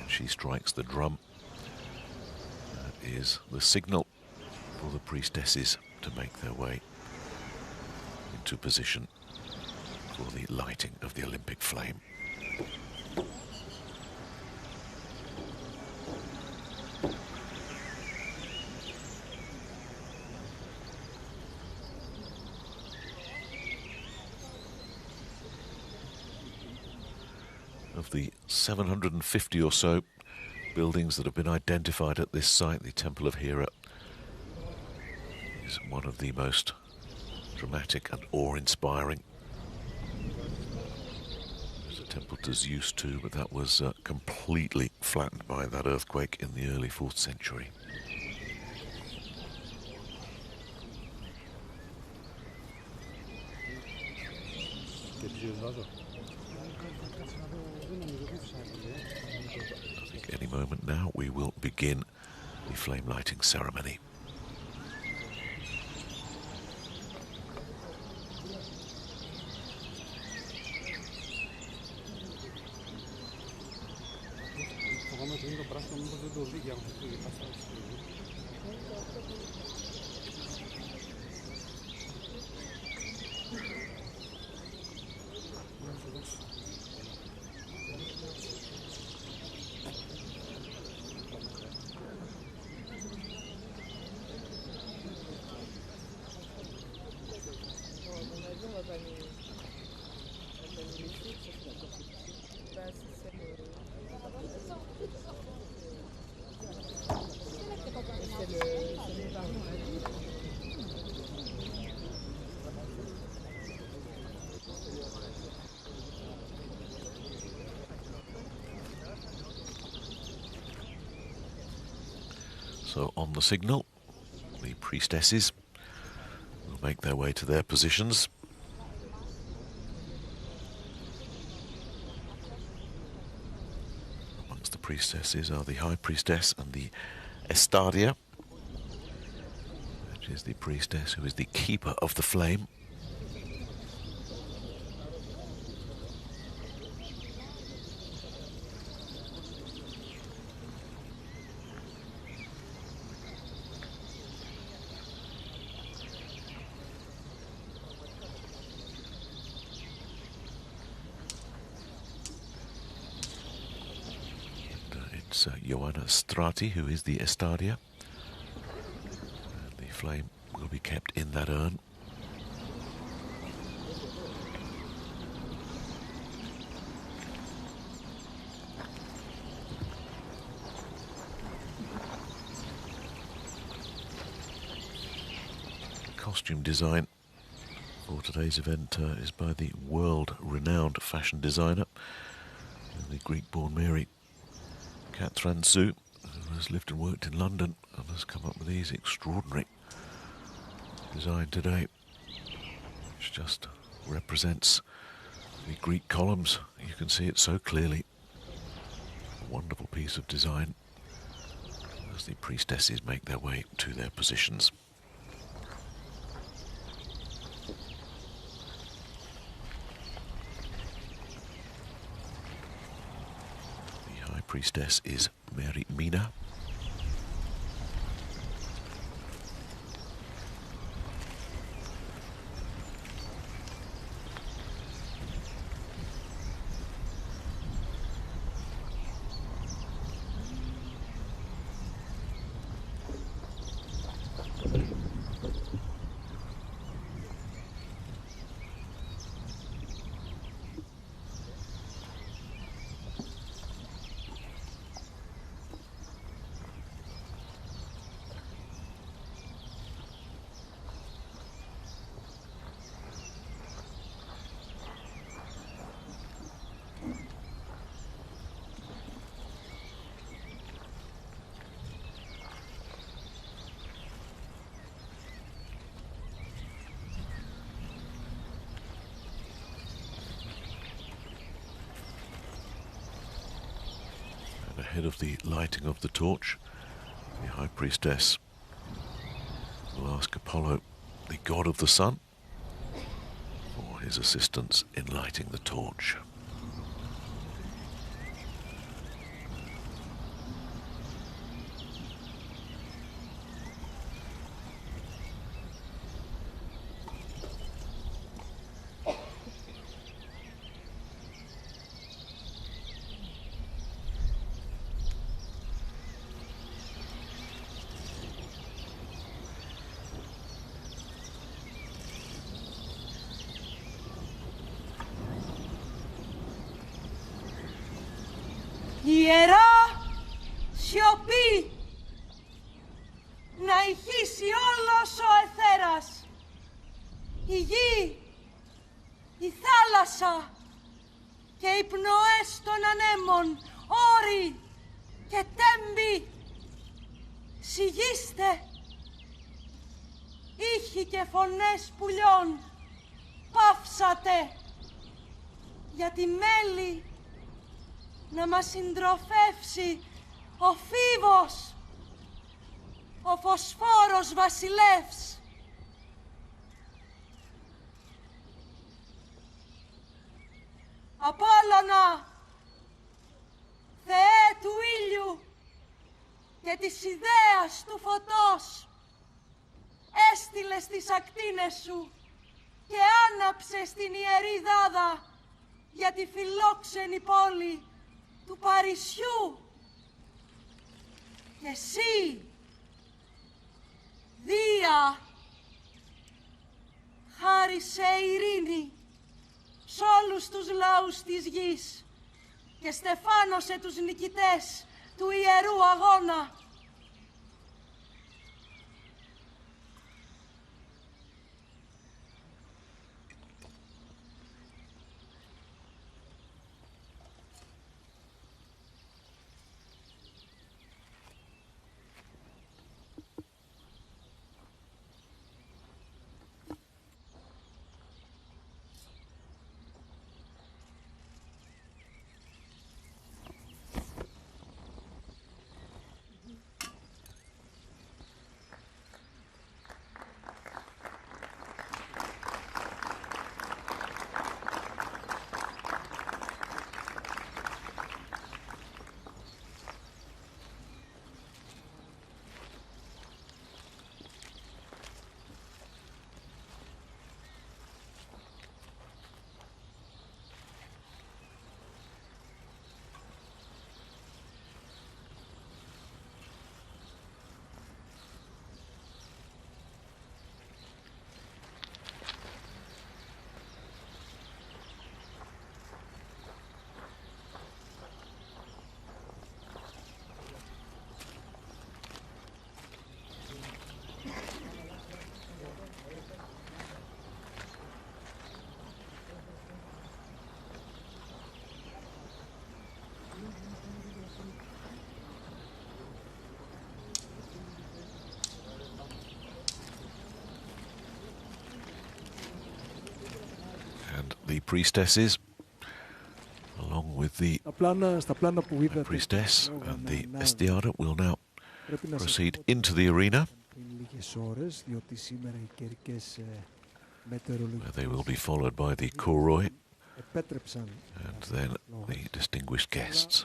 She strikes the drum. That is the signal for the priestesses to make their way into position for the lighting of the Olympic flame. Of the 750 or so buildings that have been identified at this site, the Temple of Hera is one of the most dramatic and awe-inspiring. There's a temple to Zeus too, but that was completely flattened by that earthquake in the early 4th century. I think any moment now we will begin the flame lighting ceremony. So on the signal, the priestesses will make their way to their positions. Amongst the priestesses are the High Priestess and the Estadia, which is the priestess who is the keeper of the flame. It's Joanna Strati who is the Estadia. And the flame will be kept in that urn. The costume design for today's event is by the world-renowned fashion designer, the Greek-born Mary Katransou, who has lived and worked in London and has come up with these extraordinary design today, which just represents the Greek columns. You can see it so clearly. A wonderful piece of design as the priestesses make their way to their positions. Priestess is Mary Mina. Ahead of the lighting of the torch, the High Priestess will ask Apollo, the god of the sun, for his assistance in lighting the torch. Ιερά σιωπή, να ηχήσει όλος ο αιθέρας, η γη, η θάλασσα και οι πνοές των ανέμων, όροι και τέμποι, σιγήστε, ήχοι και φωνές πουλιών, παύσατε, γιατί μέλη να μας συντροφεύσει ο Φίβος, ο Φωσφόρος βασιλεύς. Απόλλωνα, Θεέ του ήλιου και της ιδέας του φωτός, έστειλες τις ακτίνες σου και άναψες την ιερή δάδα για τη φιλόξενη πόλη του Παρισιού. Και εσύ, Δία, χάρισε ειρήνη σ' όλους τους λαούς της γης και στεφάνωσε τους νικητές του ιερού αγώνα. priestesses, along with the Στα πλάνα που είδατε, priestess and the estiada, will now πρέπει να σας proceed πω into the arena, πριν λίγες ώρες, διότι σήμερα οι καιρικές where μετεωρολογικές they will be followed by the kouroi επέτρεψαν and then the distinguished guests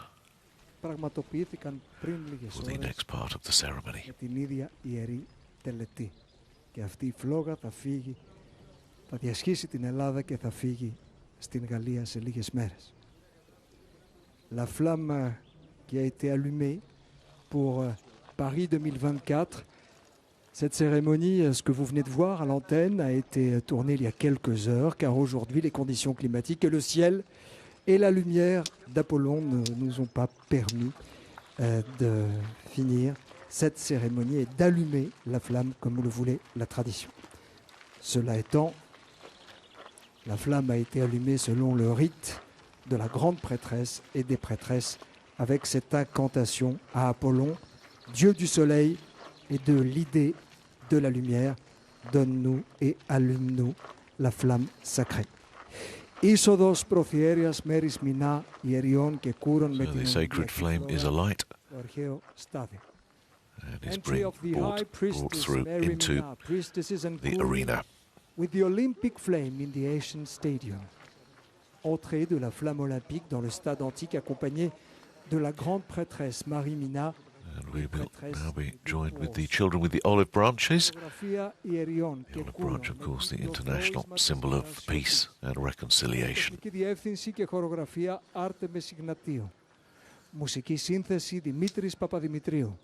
πραγματοποιήθηκαν πριν λίγες for the ώρες next part of the ceremony. με την ίδια ιερή τελετή. Και αυτή η φλόγα θα φύγει, θα διασχίσει την Ελλάδα και θα φύγει στην Γαλλία σε λίγες μέρες. La flamme qui a été allumée pour Paris 2024, cette cérémonie, ce que vous venez de voir à l'antenne, a été tournée il y a quelques heures, car aujourd'hui les conditions climatiques et le ciel et la lumière d'Apollon ne nous ont pas permis de finir cette cérémonie et d'allumer la flamme comme le voulait la tradition. Cela étant, la flamme a été allumée selon le rite de la grande prêtresse et des prêtresses avec cette incantation à Apollon, Dieu du soleil et de l'idée de la lumière, donne-nous et allume-nous la flamme sacrée. Είσοδος προθιέρειας μέρης μηνά ιεριών και κούρων με So την the sacred flame is alight το αρχαίο στάδιο. and is Entry of the high brought priestess through Mary into Mina, priestesses and the Kurim, arena. with the Olympic flame in the ancient stadium. Entrée de la flamme olympique dans le stade antique accompagnée de la grande prêtresse Marie Mina. And we will now be joined with the children with the olive branches. Φωτογραφία ιεριών The και olive κούρων branch, of με course, the την international οδόημα symbol of της peace and reconciliation. Τεχνική διεύθυνση και χορογραφία Άρτεμες Ιγνατίου. Μουσική σύνθεση Δημήτρης Παπαδημητρίου.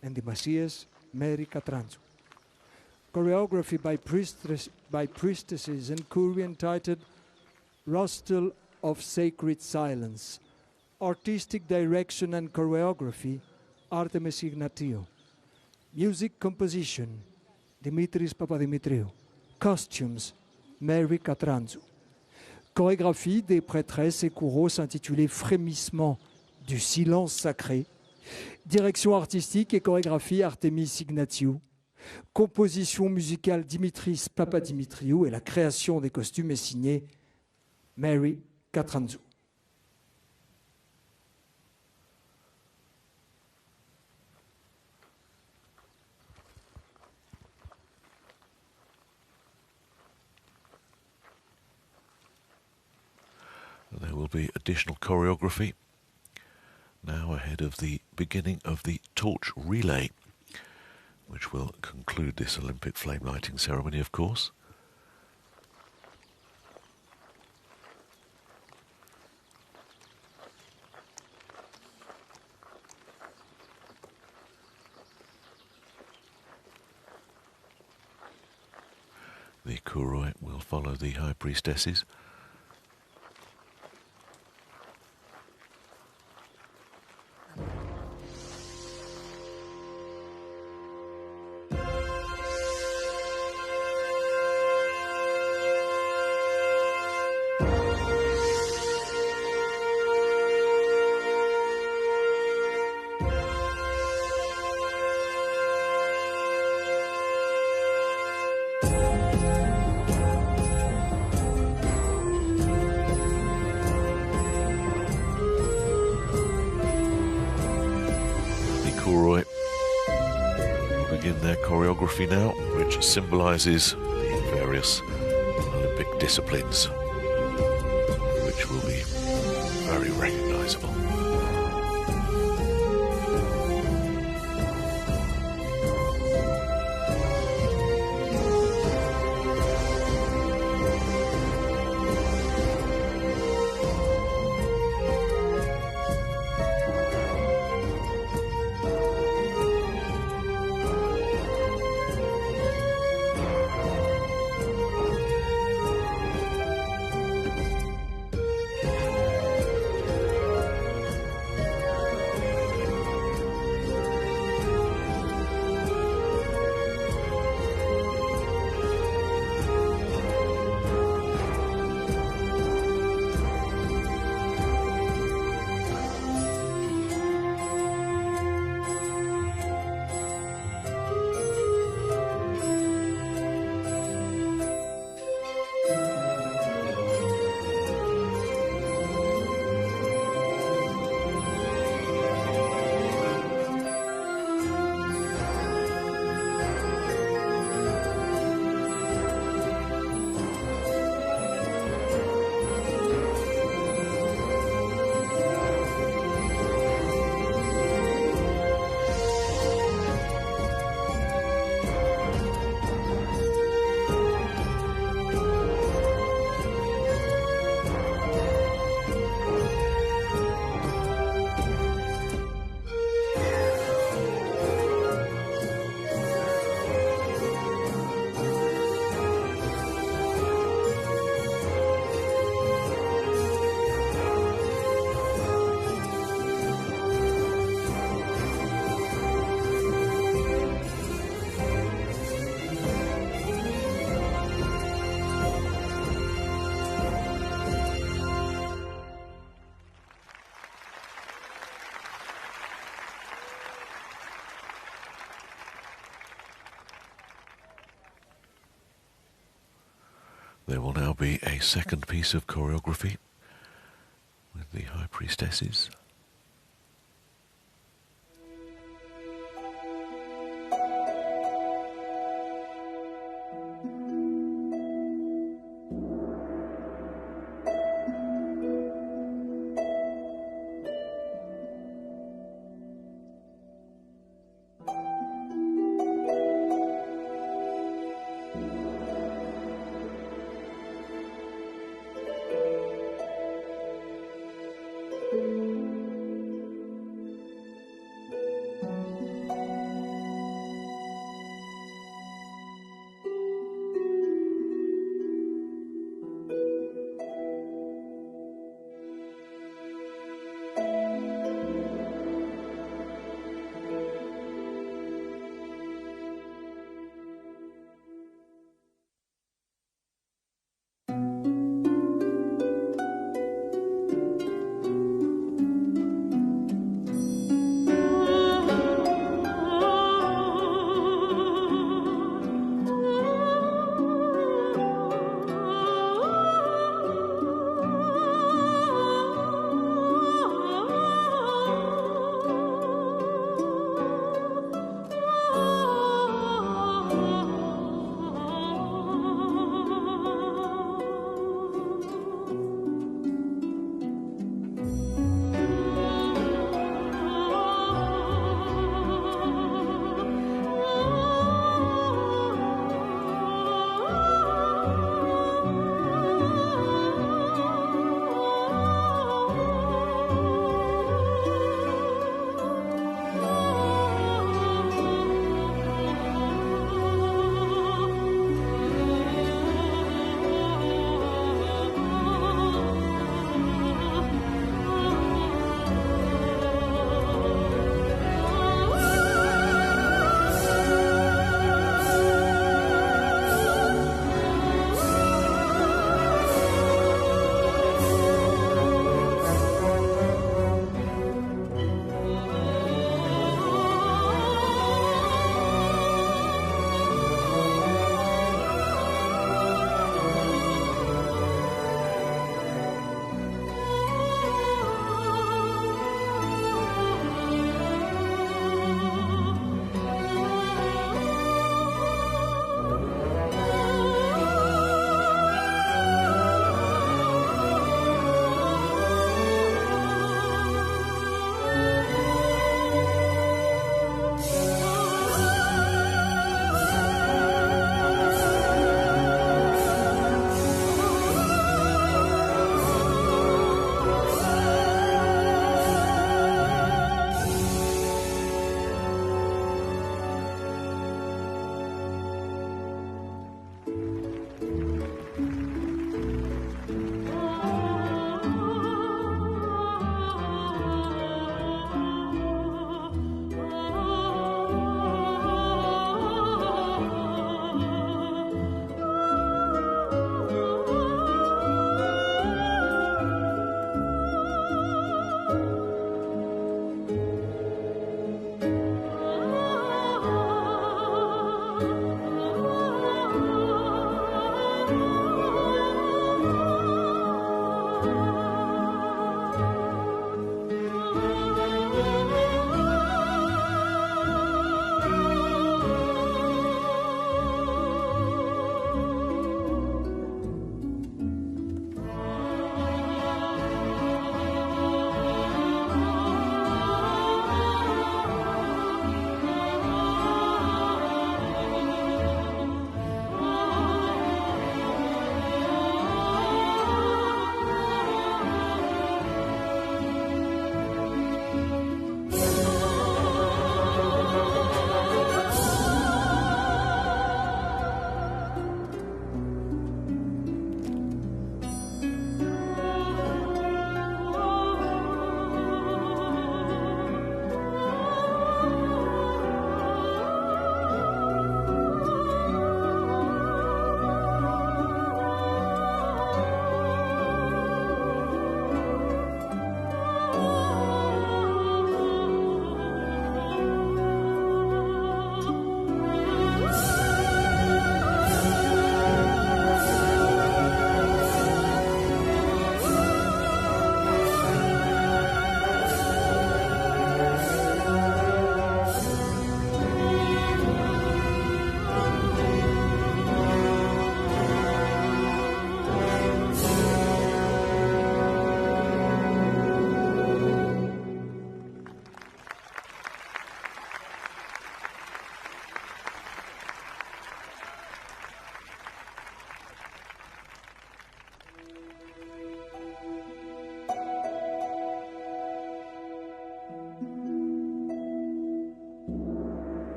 Ενδυμασίες Μέρη Κατράντζου. Choreography by priestesses and Kuri entitled Rostel of Sacred Silence. Artistic direction and choreography Artemis Ignatiu. Music composition Dimitris Papadimitriou. Costumes Mary Katranzou. Chorégraphie des prêtresses et kouros intitulée Frémissement du silence sacré. Direction artistique et chorégraphie Artemis Ignatiu. Composition musicale Dimitris Papadimitriou et la création des costumes est signée Mary Katranzou. There will be additional choreography now ahead of the beginning of the torch relay, which will conclude this Olympic flame lighting ceremony, of course. The kouroi will follow the high priestesses. Kouroi will begin their choreography now, which symbolises the various Olympic disciplines, which will be very recognisable. There will now be a second piece of choreography with the High Priestesses.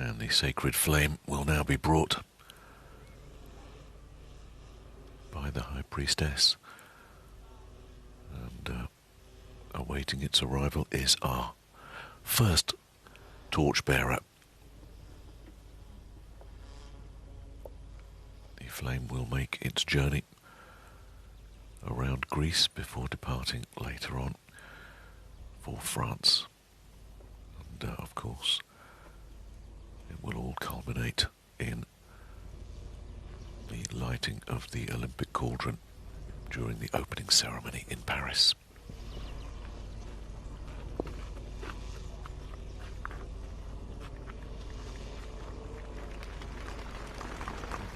And the sacred flame will now be brought by the High Priestess. And awaiting its arrival is our first torchbearer. The flame will make its journey around Greece before departing later on for France. And of course, it will all culminate in the lighting of the Olympic cauldron during the opening ceremony in Paris.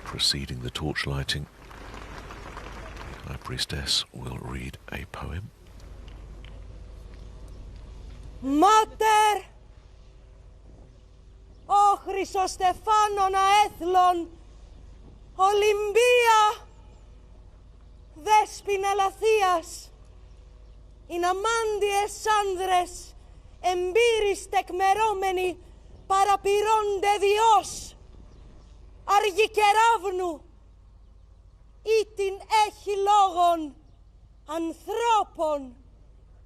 Preceding the torch lighting, the High Priestess will read a poem. Mater, ο Χρυσοστεφάνων αέθλων, Olympia, δέσποινα Λαθίας, ειν αμάντιες άνδρες, εμπείρις τεκμερώμενοι, παραπηρώνται Διός, αργικεράβνου, ή την έχει λόγων, ανθρώπων,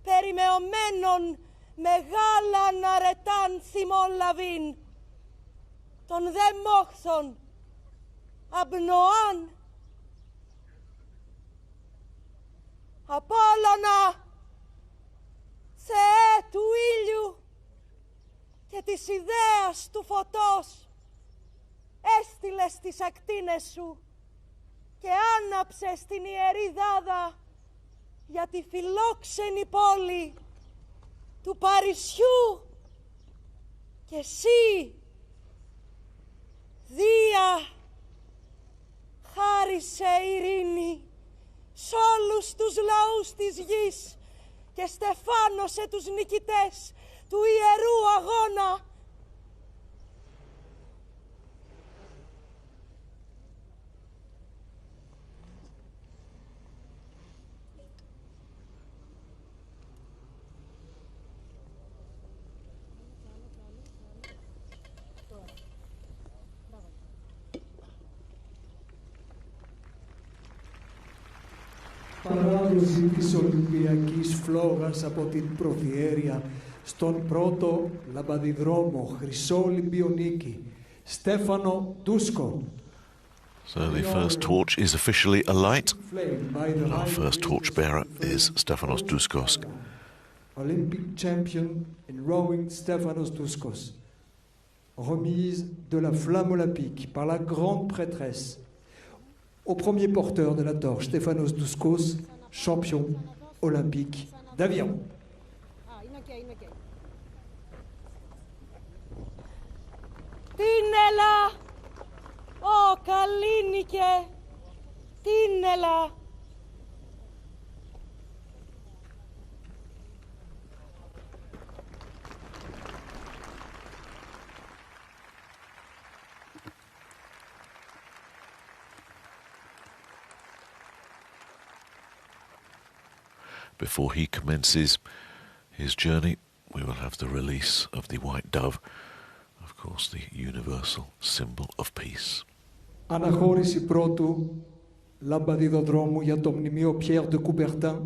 περιμεωμένων, μεγάλαν αρετάν θυμών λαβήν, των δε μόχθων, Απνοάν, Απόλλωνα, Θεέ του ήλιου και της ιδέας του φωτός, έστειλες τις ακτίνες σου και άναψες την ιερή δάδα για τη φιλόξενη πόλη του Παρισιού, και εσύ, Δία, χάρισε ειρήνη σ' όλους τους λαούς της γης και στεφάνωσε τους νικητές του ιερού αγώνα. Παράδοση της Ολυμπιακής φλόγας από την Προδιέρεια στον πρώτο λαμπαδιδρόμο Χρυσό Ολυμπιονίκη, Στέφανο Ντούσκο. So the first torch is officially alight. Our first torchbearer is Stefanos Douskos. Olympic champion in rowing Stefanos Douskos. Remise de la flamme olympique par la grande prêtresse au premier porteur de la torche, Stefanos Douskos, champion olympique d'aviron. Τίνελα, ω Καλίνικε, τίνελα. Before he commences his journey, we will have the release of the white dove, of course the universal symbol of peace. Αναχώρηση πρώτου λαμπαδιδοδρόμου για το μνημείο Pierre de Coubertin,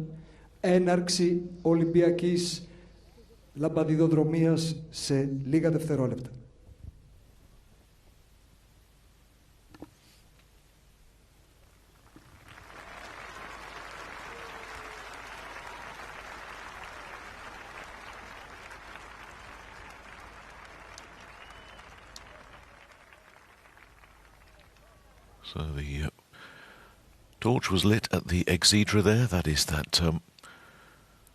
έναρξη Ολυμπιακής λαμπαδιδοδρομίας σε λίγα δευτερόλεπτα. So the torch was lit at the exedra there, that is that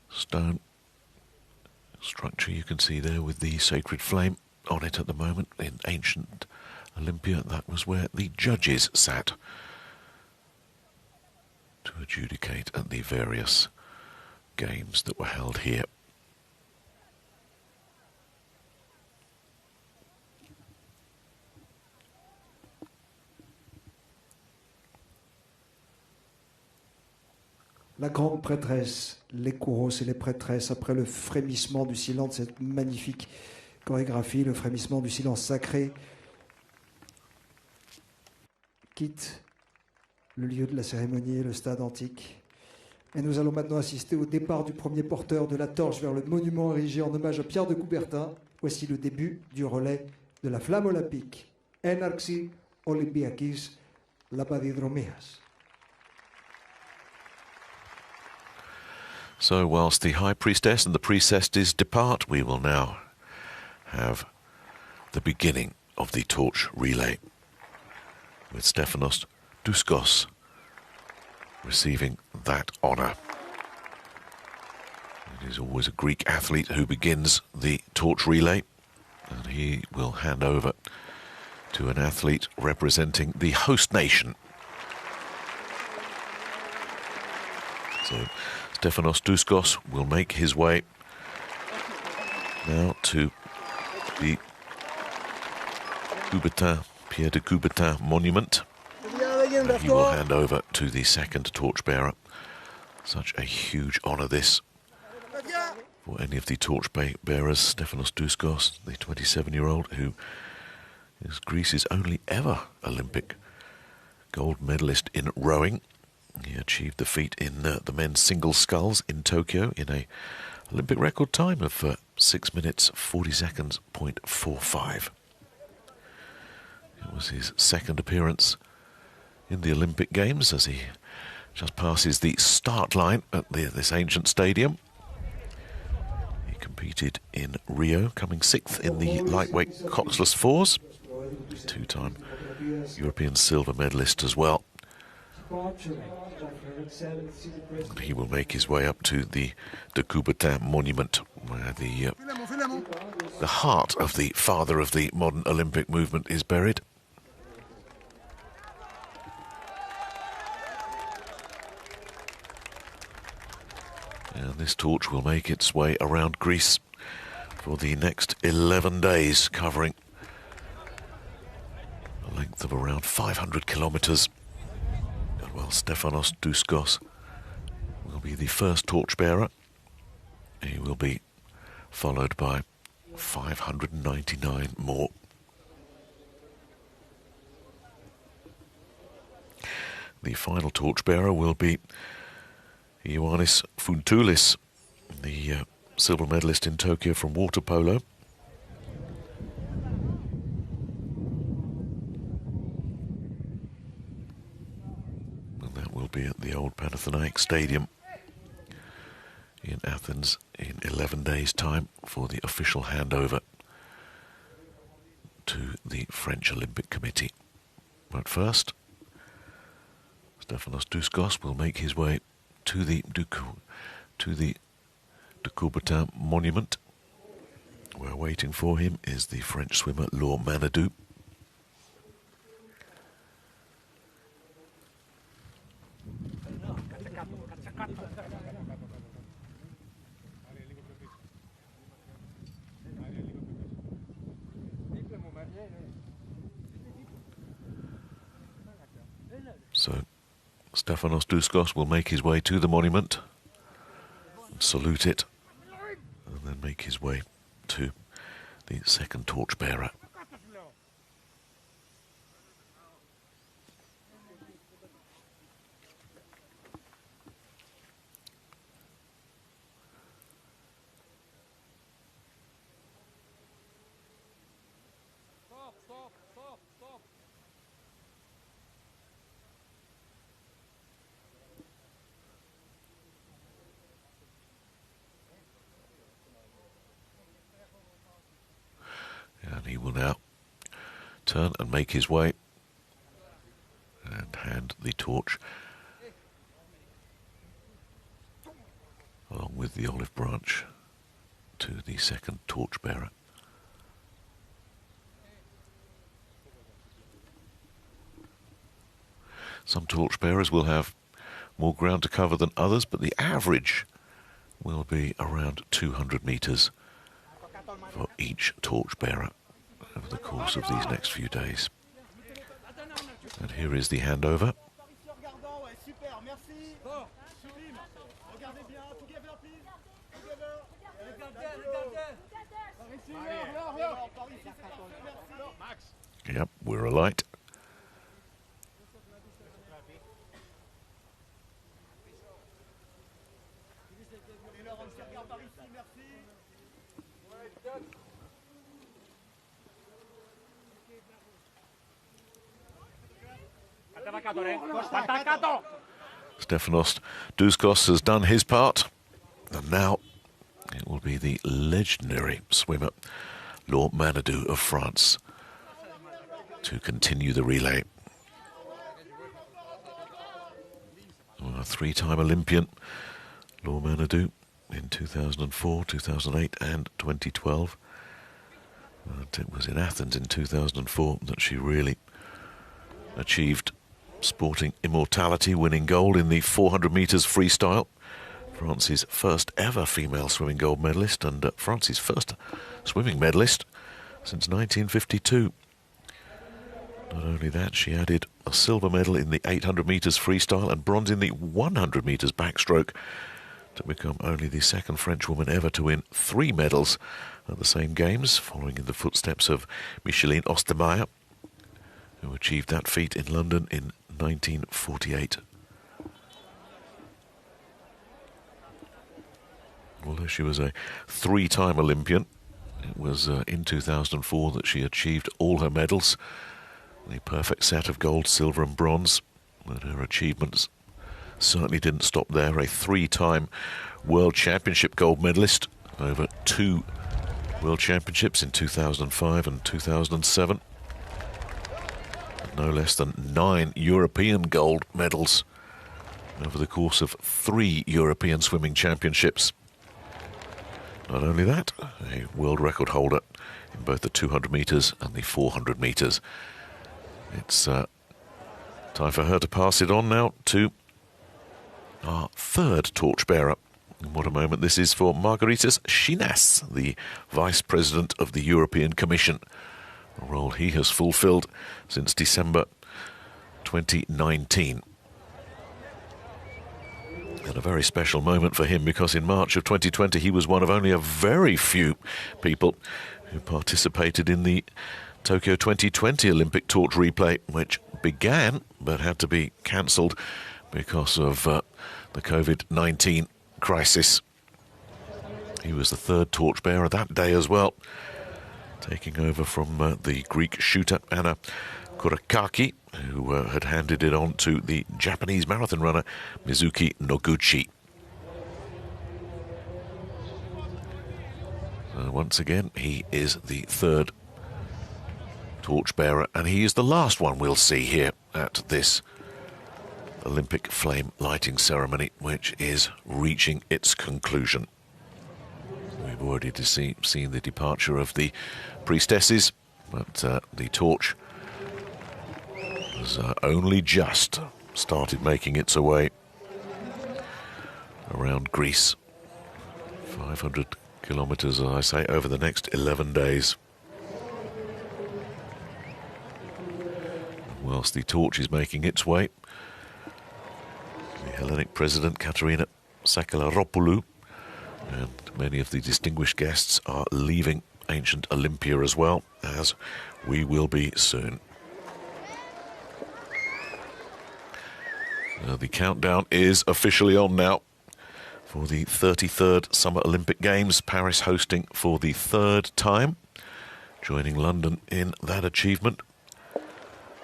stone structure you can see there with the sacred flame on it at the moment. In ancient Olympia, that was where the judges sat to adjudicate at the various games that were held here. La grande prêtresse, les couros et les prêtresses, après le frémissement du silence, cette magnifique chorégraphie, le frémissement du silence sacré, quitte le lieu de la cérémonie, le stade antique. Et nous allons maintenant assister au départ du premier porteur de la torche vers le monument érigé en hommage à Pierre de Coubertin. Voici le début du relais de la flamme olympique. Έναρξη Ολυμπιακής Λαμπαδιδρομίας. So whilst the High Priestess and the Priestesses depart, we will now have the beginning of the torch relay, with Stefanos Douskos receiving that honour. It is always a Greek athlete who begins the torch relay, and he will hand over to an athlete representing the host nation. So Stefanos Douskos will make his way now to the Pierre de Coubertin monument. And he will hand over to the second torchbearer. Such a huge honour this for any of the torchbearers. Stefanos Douskos, the 27-year-old who is Greece's only ever Olympic gold medalist in rowing. He achieved the feat in the men's single sculls in Tokyo in a Olympic record time of 6 minutes 40 seconds .45. It was his second appearance in the Olympic Games as he just passes the start line at this ancient stadium. He competed in Rio, coming 6th in the lightweight coxless fours. Two-time European silver medalist as well. And he will make his way up to the de Coubertin monument, where the heart of the father of the modern Olympic movement is buried. And this torch will make its way around Greece for the next 11 days, covering a length of around 500 kilometres. And while Stefanos Douskos will be the first torchbearer, he will be followed by 599 more. The final torchbearer will be Ioannis Fontoulis, the silver medalist in Tokyo from water polo. And that will be at the old Panathinaikos Stadium in Athens in 11 days' time for the official handover to the French Olympic Committee. But first, Stefanos Douskos will make his way to the de Coubertin monument, where waiting for him is the French swimmer Laure Manadou. So Stefanos Douskos will make his way to the monument, salute it, and then make his way to the second torchbearer. And he will now turn and make his way and hand the torch along with the olive branch to the second torchbearer. Some torchbearers will have more ground to cover than others, but the average will be around 200 metres for each torchbearer over the course of these next few days. And here is the handover. Yep, we're alight. Stefanos Douskos has done his part, and now it will be the legendary swimmer Laure Manadou of France to continue the relay. A three-time Olympian, Laure Manadou, in 2004, 2008 and 2012. And it was in Athens in 2004 that she really achieved sporting immortality, winning gold in the 400 metres freestyle. France's first ever female swimming gold medalist, and France's first swimming medalist since 1952. Not only that, she added a silver medal in the 800 metres freestyle and bronze in the 100 metres backstroke to become only the second French woman ever to win 3 medals at the same games, following in the footsteps of Micheline Ostermeyer, who achieved that feat in London in 1948. Although she was a 3-time Olympian, it was in 2004 that she achieved all her medals, the perfect set of gold, silver and bronze. But her achievements certainly didn't stop there. A 3-time World Championship gold medalist, over 2 World Championships in 2005 and 2007. And no less than 9 European gold medals over the course of 3 European Swimming Championships. Not only that, a world record holder in both the 200 metres and the 400 metres. It's time for her to pass it on now to our third torchbearer. And what a moment this is for Margaritis Schinas, the Vice President of the European Commission, a role he has fulfilled since December 2019. And a very special moment for him, because in March of 2020 he was one of only a very few people who participated in the Tokyo 2020 Olympic torch replay, which began but had to be cancelled because of the COVID-19 crisis. He was the third torchbearer that day as well, taking over from the Greek shooter Anna Kurakaki, who had handed it on to the Japanese marathon runner Mizuki Noguchi. Once again, he is the third torchbearer, and he is the last one we'll see here at this Olympic flame lighting ceremony, which is reaching its conclusion. We've already seen the departure of the priestesses, but the torch has only just started making its way around Greece. 500 kilometers, as I say, over the next 11 days. Whilst the torch is making its way, the Hellenic President Katerina Sakelaropoulou and many of the distinguished guests are leaving ancient Olympia as well, as we will be soon. The countdown is officially on now for the 33rd Summer Olympic Games, Paris hosting for the 3rd time, joining London in that achievement.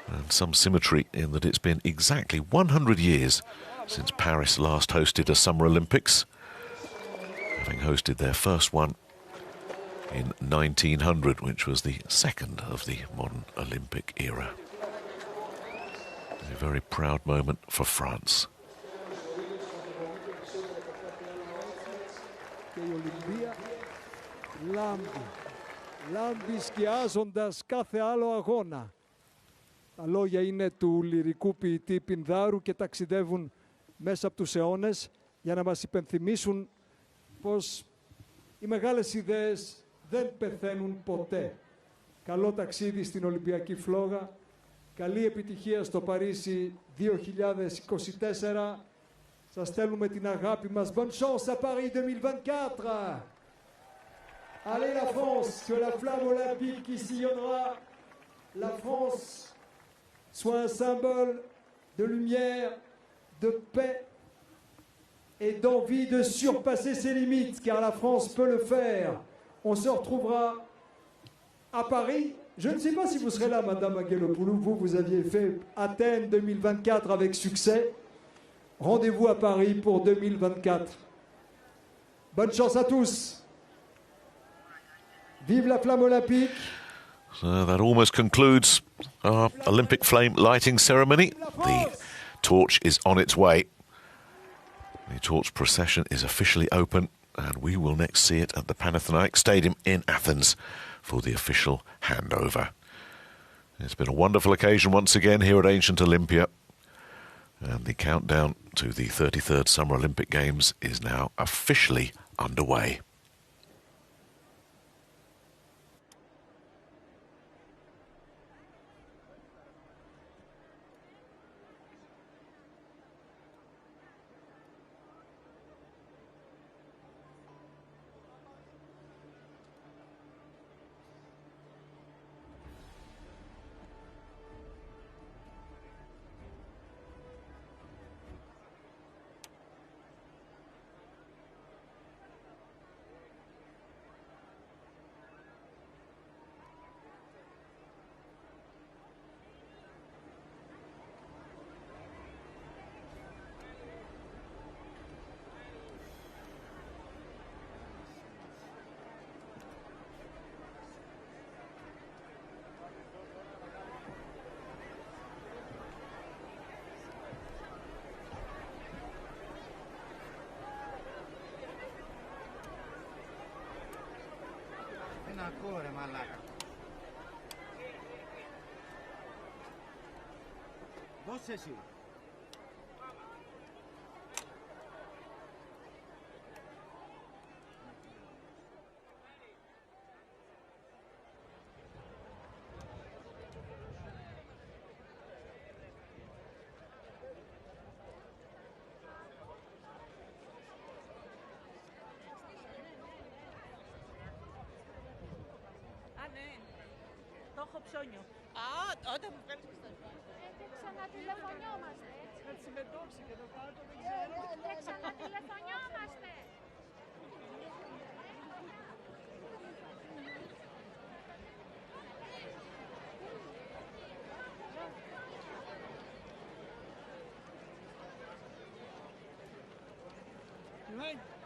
And some symmetry in that it's been exactly 100 years since Paris last hosted a Summer Olympics, having hosted their first one in 1900, which was the second of the modern Olympic era. A very proud moment for France. Και η Ολυμπία λάμπει σκιάζοντας κάθε άλλο αγώνα. Τα λόγια είναι του λυρικού ποιητή Πινδάρου και ταξιδεύουν μέσα από τους αιώνες για να μας υπενθυμίσουν πως οι μεγάλες ιδέες δεν πεθαίνουν ποτέ. Καλό ταξίδι στην Ολυμπιακή φλόγα. Καλή επιτυχία στο Παρίσι 2024. Σας στέλνουμε την αγάπη μας. Bonne chance à Paris 2024. Allez la France, que la flamme olympique qui sillonnera la France soit un symbole de lumière, de paix et d'envie de surpasser ses limites, car la France peut le faire. On se retrouvera à Paris. Je ne sais pas si vous serez là, Madame Angelopoulou. Vous aviez fait Athènes 2024 avec succès. Rendez-vous à Paris pour 2024. Bonne chance à tous. Vive la flamme olympique. So that almost concludes our Olympic flame lighting ceremony. The torch is on its way. The torch procession is officially open, and we will next see it at the Panathenaic Stadium in Athens for the official handover. It's been a wonderful occasion once again here at ancient Olympia, and the countdown to the 33rd Summer Olympic Games is now officially underway. Ancora, mallaka. Δώσε εσύ. Το έχω ψώνιο. Α, όταν μου φέρνεις πιστά. Και ξανατηλεφωνιόμαστε, έτσι. Να τη συμμετόξει και το κάτω δεν ξέρω. Και ξανατηλεφωνιόμαστε. Right.